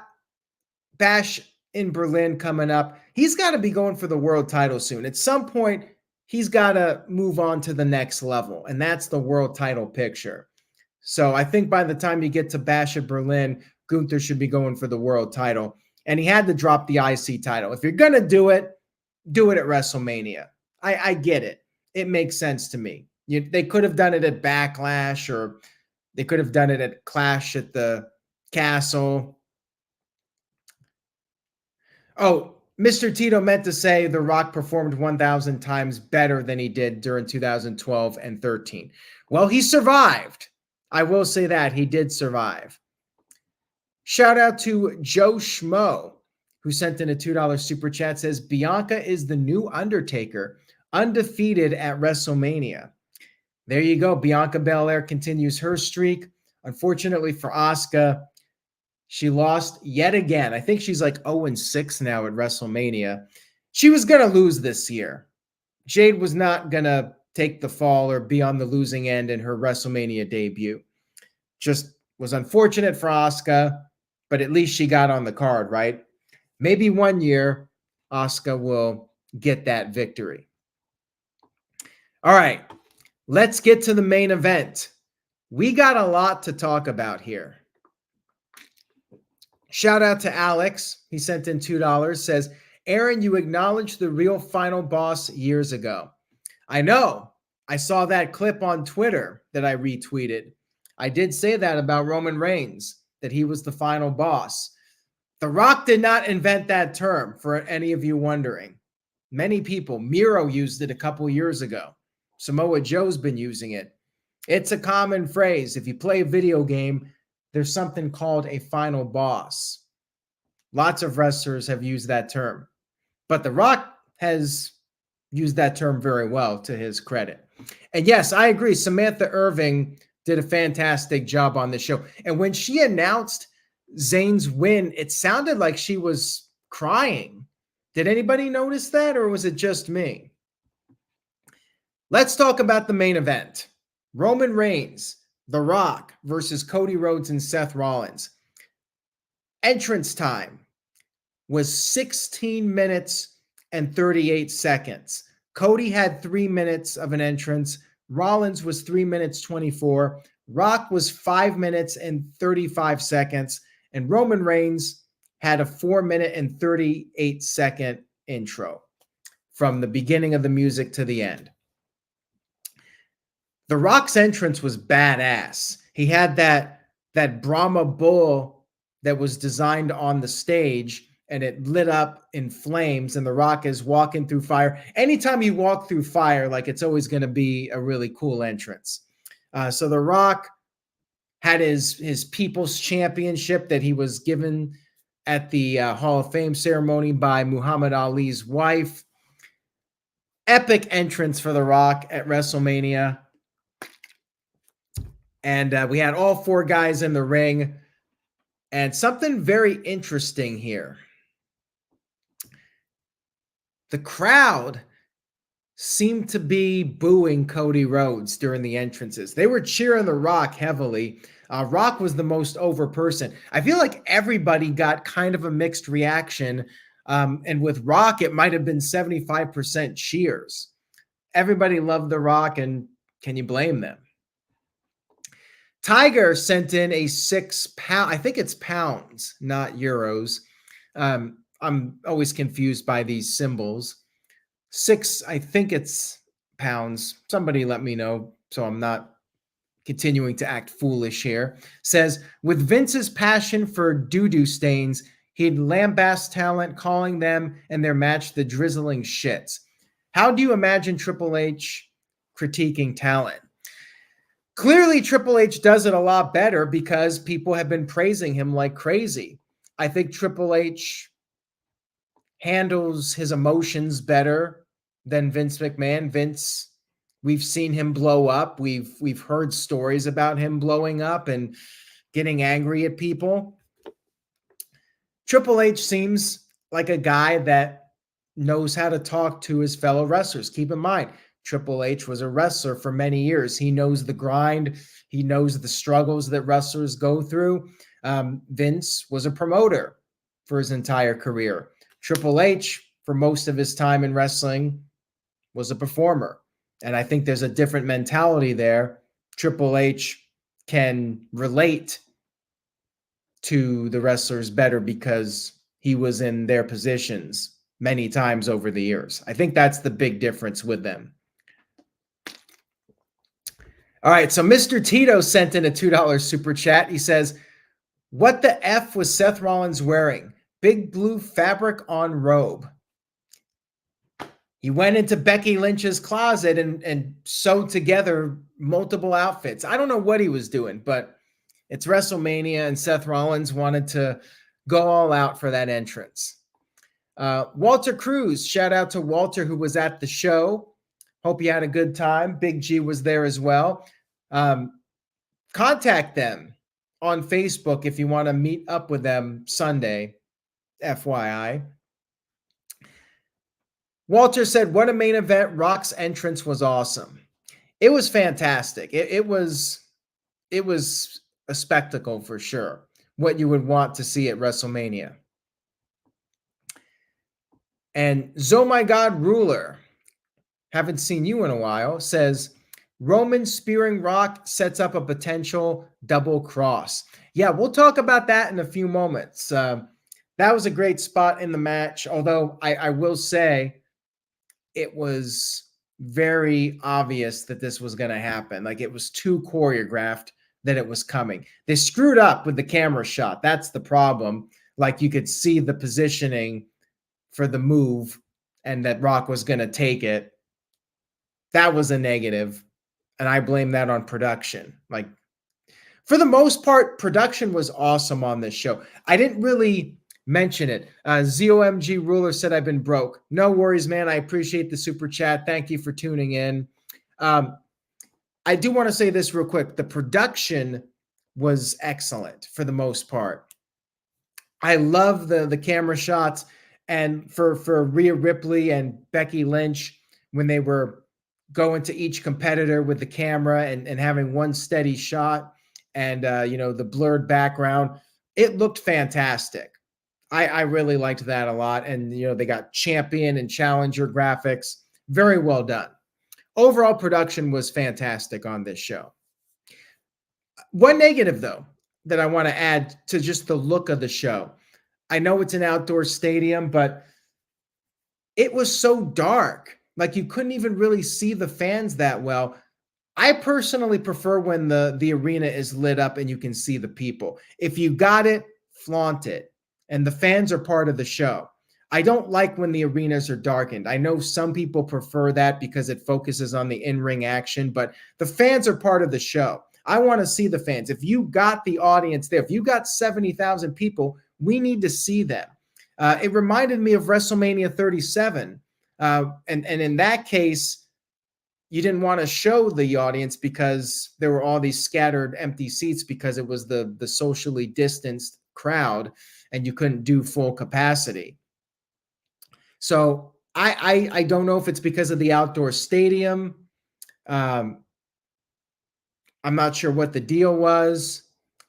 [SPEAKER 1] Bash in Berlin coming up. He's got to be going for the world title soon. At some point, he's got to move on to the next level, and that's the world title picture. So I think by the time you get to Bash at Berlin, Gunther should be going for the world title. And he had to drop the IC title. If you're going to do it at WrestleMania. I get it. It makes sense to me. They could have done it at Backlash, or they could have done it at Clash at the Castle. Oh, Mr. Tito meant to say The Rock performed 1,000 times better than he did during 2012 and 13. Well, he survived. I will say that. He did survive. Shout out to Joe Schmo, who sent in a $2 super chat. Says, Bianca is the new Undertaker, undefeated at WrestleMania. There you go. Bianca Belair continues her streak. Unfortunately for Asuka, she lost yet again. I think she's like 0-6 now at WrestleMania. She was going to lose this year. Jade was not going to take the fall or be on the losing end in her WrestleMania debut. Just was unfortunate for Asuka, but at least she got on the card, right? Maybe one year Asuka will get that victory. All right, let's get to the main event. We got a lot to talk about here. Shout out to Alex. He sent in $2. Says, Aaron, you acknowledged the real final boss years ago. I know. I saw that clip on Twitter that I retweeted. I did say that about Roman Reigns, that he was the final boss. The Rock did not invent that term, for any of you wondering. Many people, Miro used it a couple years ago. Samoa Joe's been using it. It's a common phrase. If you play a video game, there's something called a final boss. Lots of wrestlers have used that term. But The Rock has used that term very well, to his credit. And yes, I agree. Samantha Irving did a fantastic job on the show. And when she announced Zayn's win, it sounded like she was crying. Did anybody notice that, or was it just me? Let's talk about the main event. Roman Reigns, The Rock versus Cody Rhodes and Seth Rollins. Entrance time was 16 minutes and 38 seconds. Cody had 3 minutes of an entrance. Rollins was 3 minutes 24. Rock was 5 minutes and 35 seconds. And Roman Reigns had a 4 minute and 38 second intro from the beginning of the music to the end. The Rock's entrance was badass. He had that Brahma bull that was designed on the stage, and it lit up in flames, and The Rock is walking through fire. Anytime you walk through fire, like, it's always going to be a really cool entrance. So The Rock had his People's Championship that he was given at the Hall of Fame ceremony by Muhammad Ali's wife. Epic entrance for The Rock at WrestleMania. And we had all 4 guys in the ring. And something very interesting here. The crowd seemed to be booing Cody Rhodes during the entrances. They were cheering The Rock heavily. Rock was the most over person. I feel like everybody got kind of a mixed reaction. And with Rock, it might have been 75% cheers. Everybody loved The Rock, and can you blame them? Tiger sent in a 6 pound, I think it's pounds, not euros. I'm always confused by these symbols. 6, I think it's pounds. Somebody let me know so I'm not continuing to act foolish here. Says, with Vince's passion for doo-doo stains, he'd lambast talent, calling them and their match the drizzling shits. How do you imagine Triple H critiquing talent? Clearly, Triple H does it a lot better because people have been praising him like crazy. I think Triple H handles his emotions better than Vince McMahon. Vince, we've seen him blow up. We've heard stories about him blowing up and getting angry at people. Triple H seems like a guy that knows how to talk to his fellow wrestlers. Keep in mind, Triple H was a wrestler for many years. He knows the grind. He knows the struggles that wrestlers go through. Vince was a promoter for his entire career. Triple H, for most of his time in wrestling, was a performer. And I think there's a different mentality there. Triple H can relate to the wrestlers better because he was in their positions many times over the years. I think that's the big difference with them. All right, so Mr. Tito sent in a $2 super chat. He says, what the F was Seth Rollins wearing? Big blue fabric on robe. He went into Becky Lynch's closet and sewed together multiple outfits. I don't know what he was doing, but it's WrestleMania, and Seth Rollins wanted to go all out for that entrance. Walter Cruz, shout out to Walter, who was at the show. Hope you had a good time. Big G was there as well. Contact them on Facebook if you want to meet up with them Sunday, FYI. Walter said, what a main event. Rock's entrance was awesome. It was fantastic. It was a spectacle for sure. What you would want to see at WrestleMania. And Oh My God Ruler, haven't seen you in a while, says, Roman spearing Rock sets up a potential double cross. Yeah, we'll talk about that in a few moments. That was a great spot in the match, although I will say it was very obvious that this was going to happen. Like, it was too choreographed that it was coming. They screwed up with the camera shot. That's the problem. Like, you could see the positioning for the move and that Rock was going to take it. That was a negative. And I blame that on production. Like, for the most part, production was awesome on this show. I didn't really mention it. ZOMG Ruler said I've been broke. No worries, man. I appreciate the super chat. Thank you for tuning in. I do want to say this real quick. The production was excellent for the most part. I love the camera shots. And for Rhea Ripley and Becky Lynch, when they were going to each competitor with the camera and having one steady shot and, the blurred background, it looked fantastic. I really liked that a lot. And, they got champion and challenger graphics. Very well done. Overall production was fantastic on this show. One negative, though, that I want to add to just the look of the show. I know it's an outdoor stadium, but it was so dark. Like, you couldn't even really see the fans that well. I personally prefer when the arena is lit up and you can see the people. If you got it, flaunt it. And the fans are part of the show. I don't like when the arenas are darkened. I know some people prefer that because it focuses on the in-ring action, but the fans are part of the show. I want to see the fans. If you got the audience there, if you got 70,000 people, we need to see them. It reminded me of WrestleMania 37. And in that case, you didn't want to show the audience because there were all these scattered empty seats because it was the socially distanced crowd and you couldn't do full capacity. So I don't know if it's because of the outdoor stadium. I'm not sure what the deal was.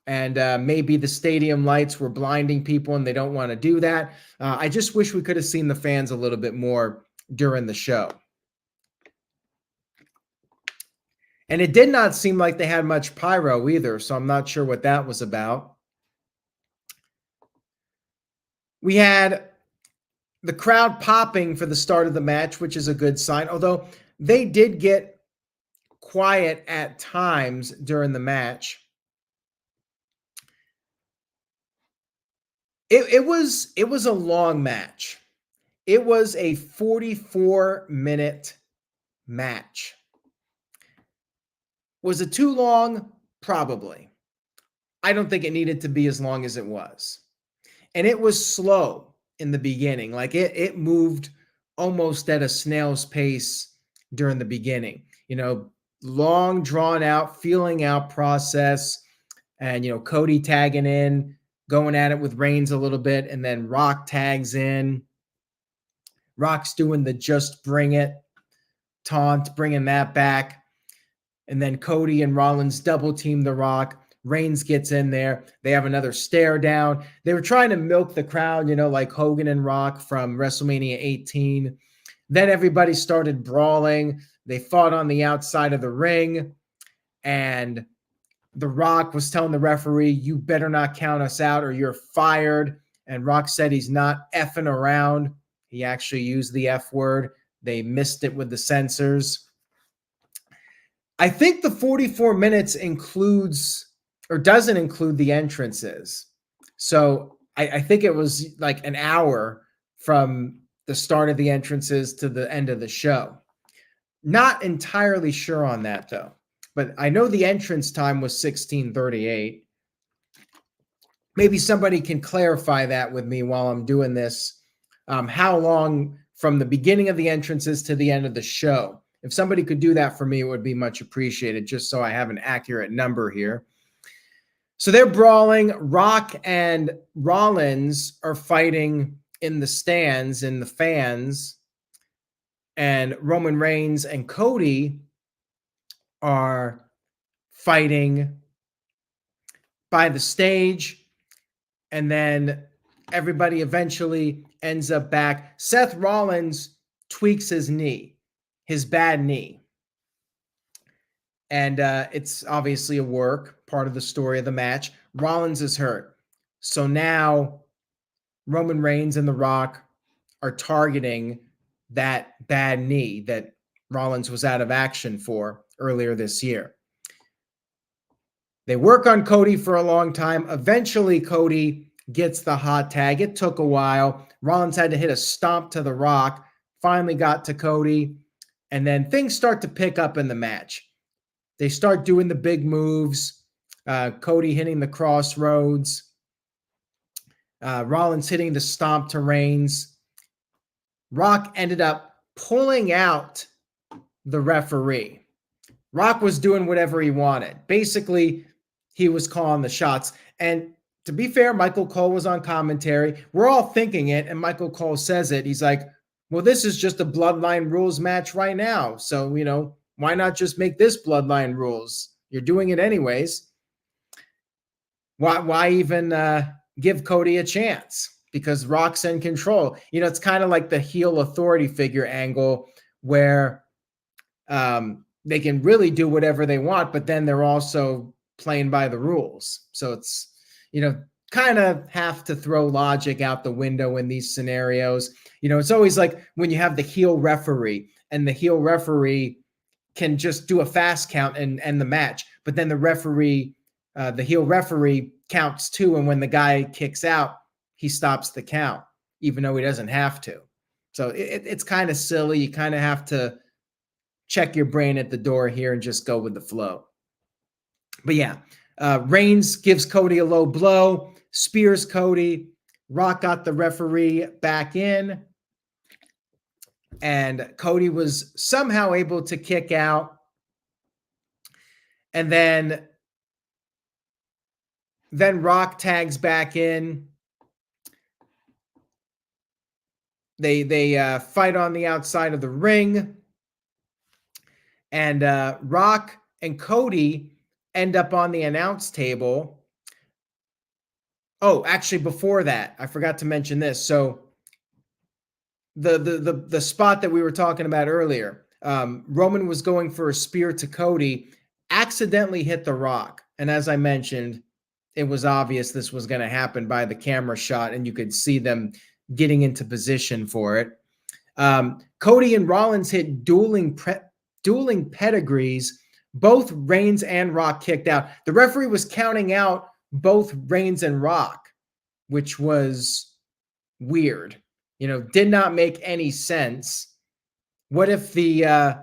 [SPEAKER 1] And maybe the stadium lights were blinding people and they don't want to do that. I just wish we could have seen the fans a little bit more during the show. And it did not seem like they had much pyro either, so I'm not sure what that was about. We had the crowd popping for the start of the match, which is a good sign, although they did get quiet at times during the match. It was a long match. It was a 44-minute match. Was it too long? Probably. I don't think it needed to be as long as it was. And it was slow in the beginning. Like it moved almost at a snail's pace during the beginning. Long drawn out, feeling out process, and Cody tagging in, going at it with Reigns a little bit, and then Rock tags in. Rock's doing the just bring it taunt, bringing that back. And then Cody and Rollins double team the Rock. Reigns gets in there. They have another stare down. They were trying to milk the crowd, like Hogan and Rock from WrestleMania 18. Then everybody started brawling. They fought on the outside of the ring. And The Rock was telling the referee, "You better not count us out or you're fired." And Rock said he's not effing around. He actually used the F word. They missed it with the censors. I think the 44 minutes includes or doesn't include the entrances. So I think it was like an hour from the start of the entrances to the end of the show. Not entirely sure on that, though. But I know the entrance time was 16:38. Maybe somebody can clarify that with me while I'm doing this. How long from the beginning of the entrances to the end of the show? If somebody could do that for me, it would be much appreciated, just so I have an accurate number here. So they're brawling. Rock and Rollins are fighting in the stands, in the fans. And Roman Reigns and Cody are fighting by the stage. And then everybody eventually ends up back. Seth Rollins tweaks his knee, his bad knee. And it's obviously a work, part of the story of the match. Rollins is hurt. So now Roman Reigns and The Rock are targeting that bad knee that Rollins was out of action for earlier this year. They work on Cody for a long time. Eventually, Cody gets the hot tag. It took a while. Rollins had to hit a stomp to The Rock. Finally got to Cody. And then things start to pick up in the match. They start doing the big moves. Cody hitting the crossroads. Rollins hitting the stomp to Reigns. Rock ended up pulling out the referee. Rock was doing whatever he wanted. Basically, he was calling the shots. And to be fair, Michael Cole was on commentary. We're all thinking it, and Michael Cole says it. He's like, well, this is just a Bloodline Rules match right now. So, why not just make this Bloodline Rules? You're doing it anyways. Why even give Cody a chance? Because Rock's in control. It's kind of like the heel authority figure angle where they can really do whatever they want, but then they're also playing by the rules. So it's, kind of have to throw logic out the window in these scenarios. It's always like when you have the heel referee, and the heel referee can just do a fast count and end the match. But then the heel referee counts too. And when the guy kicks out, he stops the count, even though he doesn't have to. So it's kind of silly. You kind of have to check your brain at the door here and just go with the flow. But yeah, Reigns gives Cody a low blow, spears Cody. Rock got the referee back in, and Cody was somehow able to kick out. And then Rock tags back in. They fight on the outside of the ring. And Rock and Cody end up on the announce table. Oh, actually, before that, I forgot to mention this. So the spot that we were talking about earlier, Roman was going for a spear to Cody, accidentally hit The Rock. And as I mentioned, it was obvious this was going to happen by the camera shot, and you could see them getting into position for it. Cody and Rollins hit dueling pedigrees. Both Reigns and Rock kicked out. The referee was counting out both Reigns and Rock, which was weird. Did not make any sense. What if the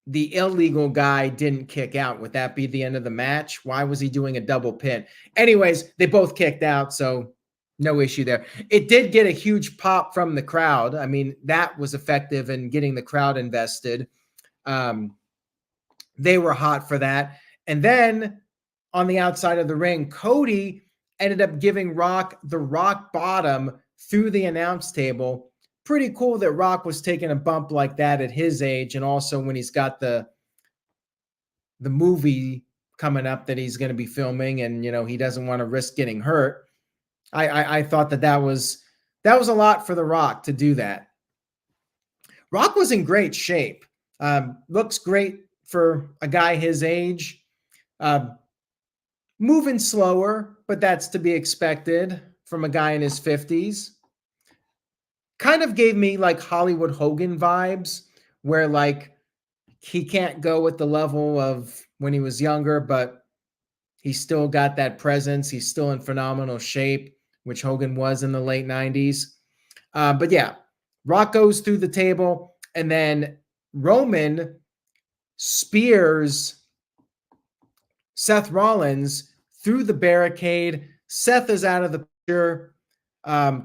[SPEAKER 1] illegal guy didn't kick out? Would that be the end of the match? Why was he doing a double pin? Anyways, they both kicked out, so No issue there. It did get a huge pop from the crowd. I mean, that was effective in getting the crowd invested. They were hot for that. And then on the outside of the ring, Cody ended up giving Rock the rock bottom through the announce table. Pretty cool that Rock was taking a bump like that at his age, and also when he's got the movie coming up that he's going to be filming, and he doesn't want to risk getting hurt. I thought that was a lot for The Rock to do that. Rock was in great shape. Looks great for a guy his age. Moving slower, but that's to be expected from a guy in his 50s. Kind of gave me like Hollywood Hogan vibes, where like he can't go at the level of when he was younger, but he's still got that presence. He's still in phenomenal shape, which Hogan was in the late 90s. But yeah, Rock goes through the table, and then Roman spears Seth Rollins through the barricade. Seth is out of the picture.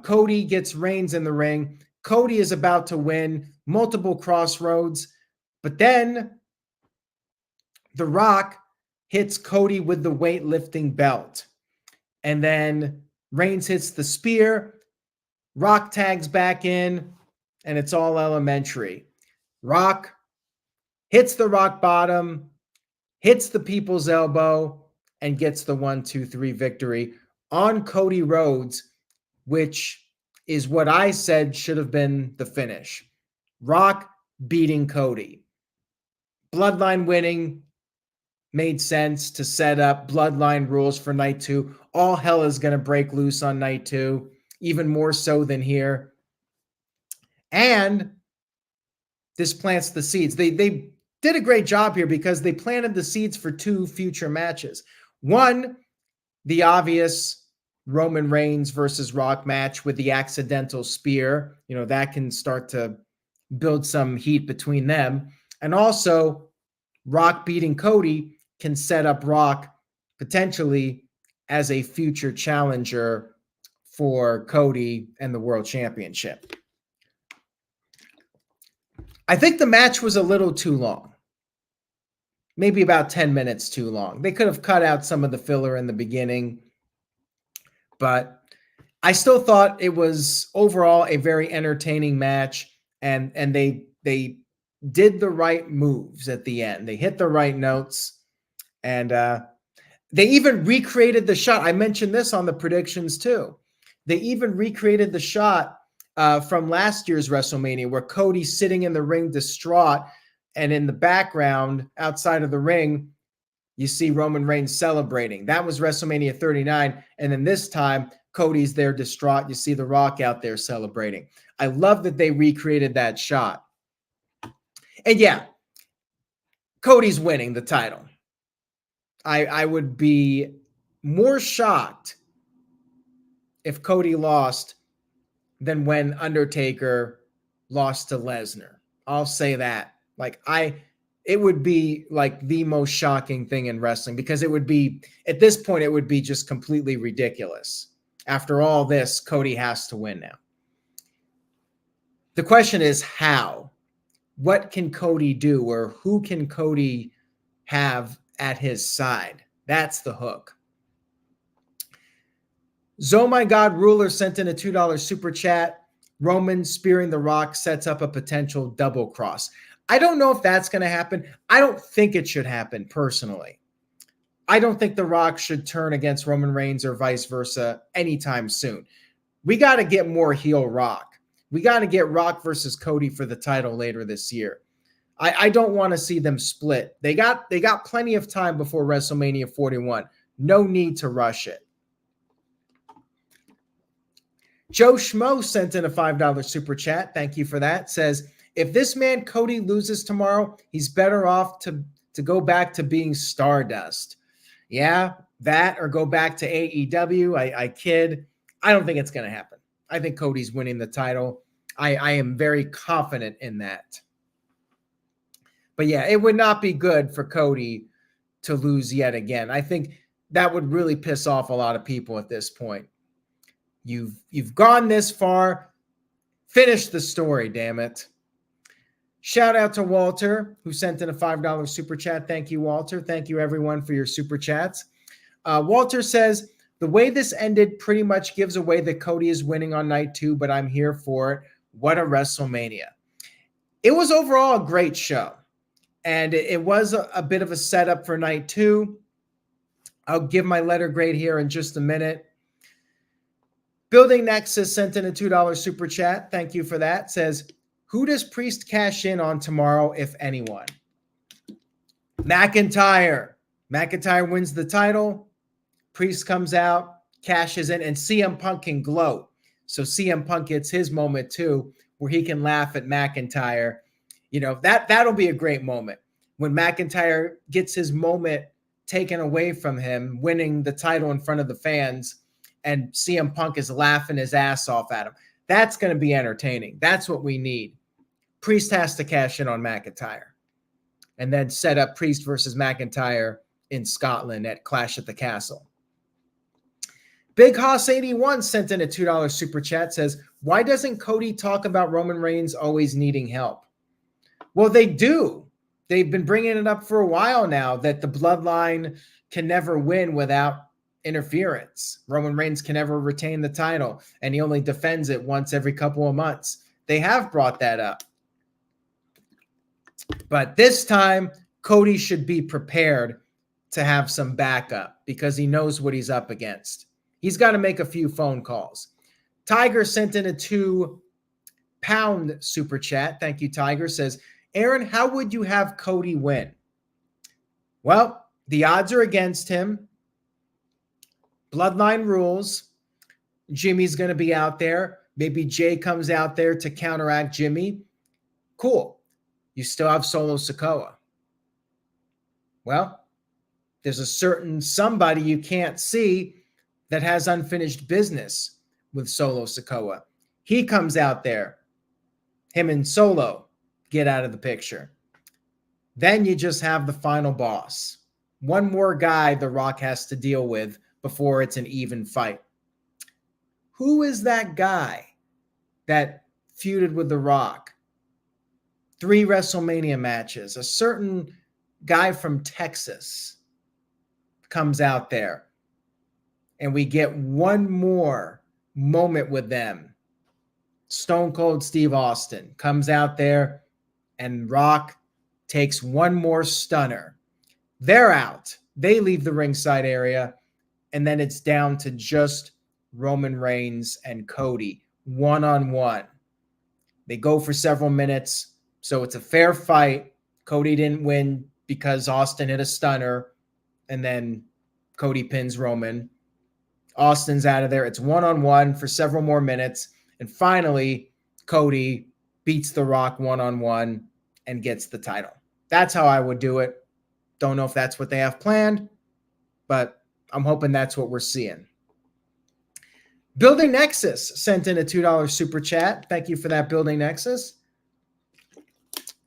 [SPEAKER 1] Cody gets Reigns in the ring. Cody is about to win multiple crossroads, but then The Rock hits Cody with the weightlifting belt. And then Reigns hits the spear. Rock tags back in, and it's all elementary. Rock hits the rock bottom, hits the people's elbow, and gets the 1-2-3 victory on Cody Rhodes, which is what I said should have been the finish. Rock beating Cody. Bloodline winning made sense to set up Bloodline rules for night 2. All hell is going to break loose on night 2, even more so than here. And this plants the seeds. They did a great job here because they planted the seeds for 2 future matches. One, the obvious Roman Reigns versus Rock match with the accidental spear. That can start to build some heat between them. And also, Rock beating Cody can set up Rock potentially as a future challenger for Cody and the World Championship. I think the match was a little too long. Maybe about 10 minutes too long. They could have cut out some of the filler in the beginning, but I still thought it was overall a very entertaining match, and they did the right moves at the end. They hit the right notes, and they even recreated the shot. I mentioned this on the predictions too. They even recreated the shot from last year's WrestleMania where Cody's sitting in the ring distraught, and in the background outside of the ring, you see Roman Reigns celebrating. That was WrestleMania 39. And then this time, Cody's there distraught. You see The Rock out there celebrating. I love that they recreated that shot. And yeah, Cody's winning the title. I would be more shocked if Cody lost than when Undertaker lost to Lesnar. I'll say that. It would be like the most shocking thing in wrestling, because it would be, at this point, it would be just completely ridiculous. After all this, Cody has to win now. The question is how? What can Cody do, or who can Cody have at his side? That's the hook. Oh My God Ruler sent in a $2 super chat. Roman spearing The Rock sets up a potential double cross. I don't know if that's going to happen. I don't think it should happen personally. I don't think The Rock should turn against Roman Reigns or vice versa anytime soon. We got to get more heel Rock. We got to get Rock versus Cody for the title later this year. I don't want to see them split. They got plenty of time before WrestleMania 41. No need to rush it. Joe Schmo sent in a $5 super chat. Thank you for that. Says, if this man Cody loses tomorrow, he's better off to go back to being Stardust. Yeah, that or go back to AEW. I kid. I don't think it's going to happen. I think Cody's winning the title. I am very confident in that. But yeah, it would not be good for Cody to lose yet again. I think that would really piss off a lot of people at this point. You've gone this far. Finish the story, damn it. Shout out to Walter, who sent in a $5 super chat. Thank you, Walter. Thank you, everyone, for your super chats. Walter says, the way this ended pretty much gives away that Cody is winning on night 2, but I'm here for it. What a WrestleMania. It was overall a great show, and it was a bit of a setup for night 2. I'll give my letter grade here in just a minute. Building Nexus sent in a $2 super chat. Thank you for that. Says, who does Priest cash in on tomorrow, if anyone? McIntyre. McIntyre wins the title. Priest comes out, cashes in, and CM Punk can gloat. So CM Punk gets his moment too, where he can laugh at McIntyre. You know, that'll be a great moment when McIntyre gets his moment taken away from him, winning the title in front of the fans, and CM Punk is laughing his ass off at him. That's going to be entertaining. That's what we need. Priest has to cash in on McIntyre and then set up Priest versus McIntyre in Scotland at Clash at the Castle. Big Hoss 81 sent in a $2 super chat. Says, why doesn't Cody talk about Roman Reigns always needing help? Well, they do. They've been bringing it up for a while now that the bloodline can never win without interference. Roman Reigns can never retain the title, and he only defends it once every couple of months. They have brought that up. But this time, Cody should be prepared to have some backup because he knows what he's up against. He's got to make a few phone calls. Tiger sent in a £2 super chat. Thank you, Tiger. Says, Aaron, how would you have Cody win? Well, the odds are against him. Bloodline rules. Jimmy's going to be out there. Maybe Jey comes out there to counteract Jimmy. Cool. You still have Solo Sikoa. Well, there's a certain somebody you can't see that has unfinished business with Solo Sikoa. He comes out there. Him and Solo get out of the picture. Then you just have the final boss. One more guy The Rock has to deal with before it's an even fight. Who is that guy that feuded with The Rock? 3 WrestleMania matches. A certain guy from Texas comes out there, and we get one more moment with them. Stone Cold Steve Austin comes out there, and Rock takes one more stunner. They're out. They leave the ringside area, and then it's down to just Roman Reigns and Cody, one-on-one. They go for several minutes, so it's a fair fight. Cody didn't win because Austin hit a stunner, and then Cody pins Roman. Austin's out of there. It's one-on-one for several more minutes, and finally, Cody beats The Rock one-on-one and gets the title. That's how I would do it. Don't know if that's what they have planned, but I'm hoping that's what we're seeing. Building Nexus sent in a $2 super chat. Thank you for that, Building Nexus.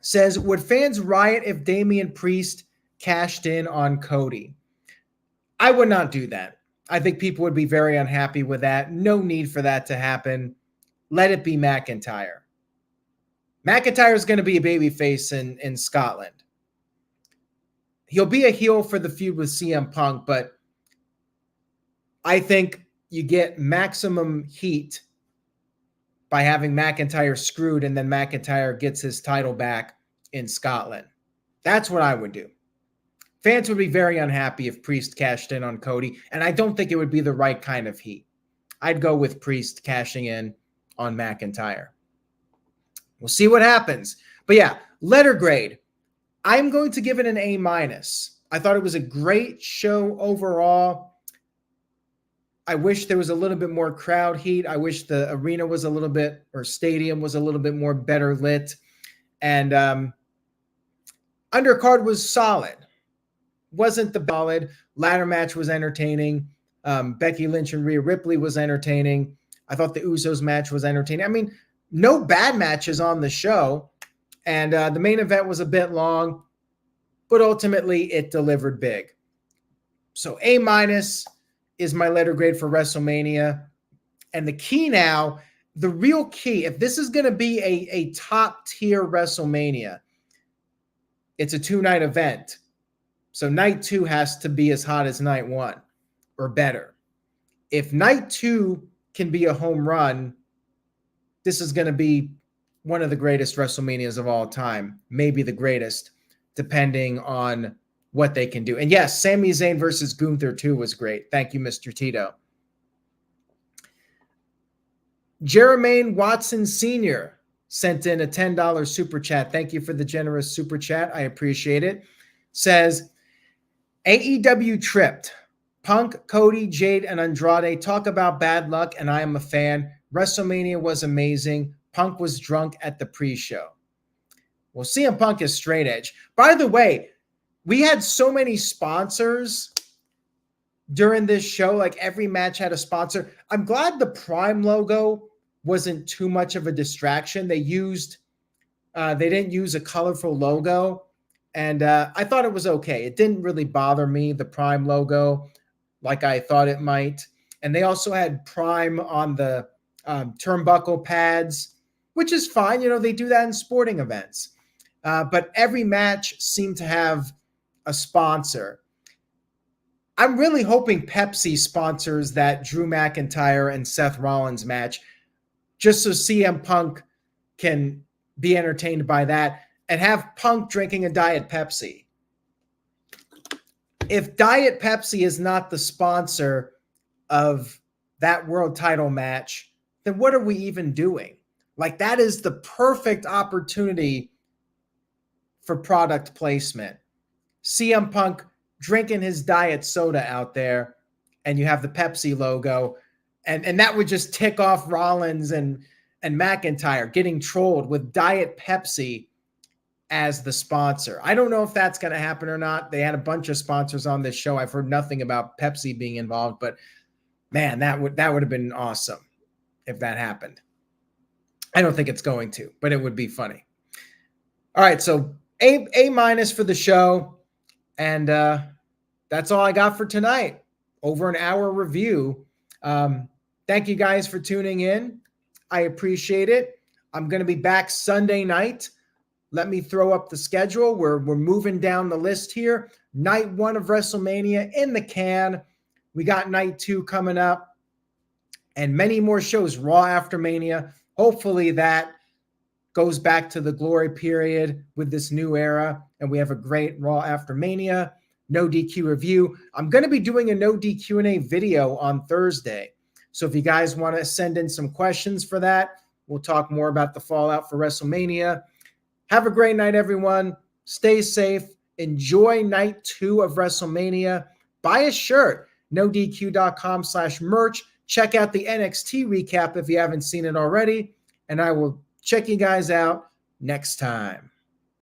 [SPEAKER 1] Says, would fans riot if Damian Priest cashed in on Cody? I would not do that. I think people would be very unhappy with that. No need for that to happen. Let it be McIntyre. McIntyre is going to be a babyface in Scotland. He'll be a heel for the feud with CM Punk, but I think you get maximum heat by having McIntyre screwed, and then McIntyre gets his title back in Scotland. That's what I would do. Fans would be very unhappy if Priest cashed in on Cody, and I don't think it would be the right kind of heat. I'd go with Priest cashing in on McIntyre. We'll see what happens. But yeah, letter grade. I'm going to give it an A-. I thought it was a great show overall. I wish there was a little bit more crowd heat. I wish the arena was a little bit, or stadium was a little bit more better lit. And undercard was solid. Wasn't the solid. Ladder match was entertaining. Becky Lynch and Rhea Ripley was entertaining. I thought the Usos match was entertaining. I mean, no bad matches on the show. And the main event was a bit long, but ultimately it delivered big. So A- is my letter grade for WrestleMania. And the key now, the real key, if this is going to be a top tier WrestleMania, it's a 2-night event. So night 2 has to be as hot as night 1 or better. If night 2 can be a home run, this is going to be one of the greatest WrestleManias of all time, maybe the greatest, depending on what they can do. And yes, Sami Zayn versus Gunther 2 was great. Thank you, Mr. Tito. Jermaine Watson Sr. sent in a $10 super chat. Thank you for the generous super chat. I appreciate it. Says, AEW tripped. Punk, Cody, Jade, and Andrade talk about bad luck, and I am a fan. WrestleMania was amazing. Punk was drunk at the pre-show. Well, CM Punk is straight edge. By the way, we had so many sponsors during this show. Like every match had a sponsor. I'm glad the Prime logo wasn't too much of a distraction. They didn't use a colorful logo, and I thought it was okay. It didn't really bother me, the Prime logo, like I thought it might. And they also had Prime on the turnbuckle pads, which is fine. You know, they do that in sporting events. But every match seemed to have a sponsor. I'm really hoping Pepsi sponsors that Drew McIntyre and Seth Rollins match, just so CM Punk can be entertained by that and have Punk drinking a Diet Pepsi. If Diet Pepsi is not the sponsor of that world title match, then what are we even doing? Like, that is the perfect opportunity for product placement. CM Punk drinking his diet soda out there, and you have the Pepsi logo, and that would just tick off Rollins and McIntyre getting trolled with Diet Pepsi as the sponsor. I don't know if that's going to happen or not. They had a bunch of sponsors on this show. I've heard nothing about Pepsi being involved, but man, that would have been awesome if that happened. I don't think it's going to, but it would be funny. All right, so A- for the show, and that's all I got for tonight. Over an hour review. Thank you guys for tuning in. I appreciate it. I'm going to be back Sunday night. Let me throw up the schedule. We're moving down the list here. Night 1 of WrestleMania in the can. We got night 2 coming up, and many more shows. Raw after Mania. Hopefully that goes back to the glory period with this new era, and we have a great Raw after Mania. No DQ review. I'm going to be doing a no DQ&A video on Thursday. So if you guys want to send in some questions for that, we'll talk more about the fallout for WrestleMania. Have a great night, everyone. Stay safe. Enjoy night 2 of WrestleMania. Buy a shirt, nodq.com/merch. Check out the NXT recap if you haven't seen it already. And I will check you guys out next time.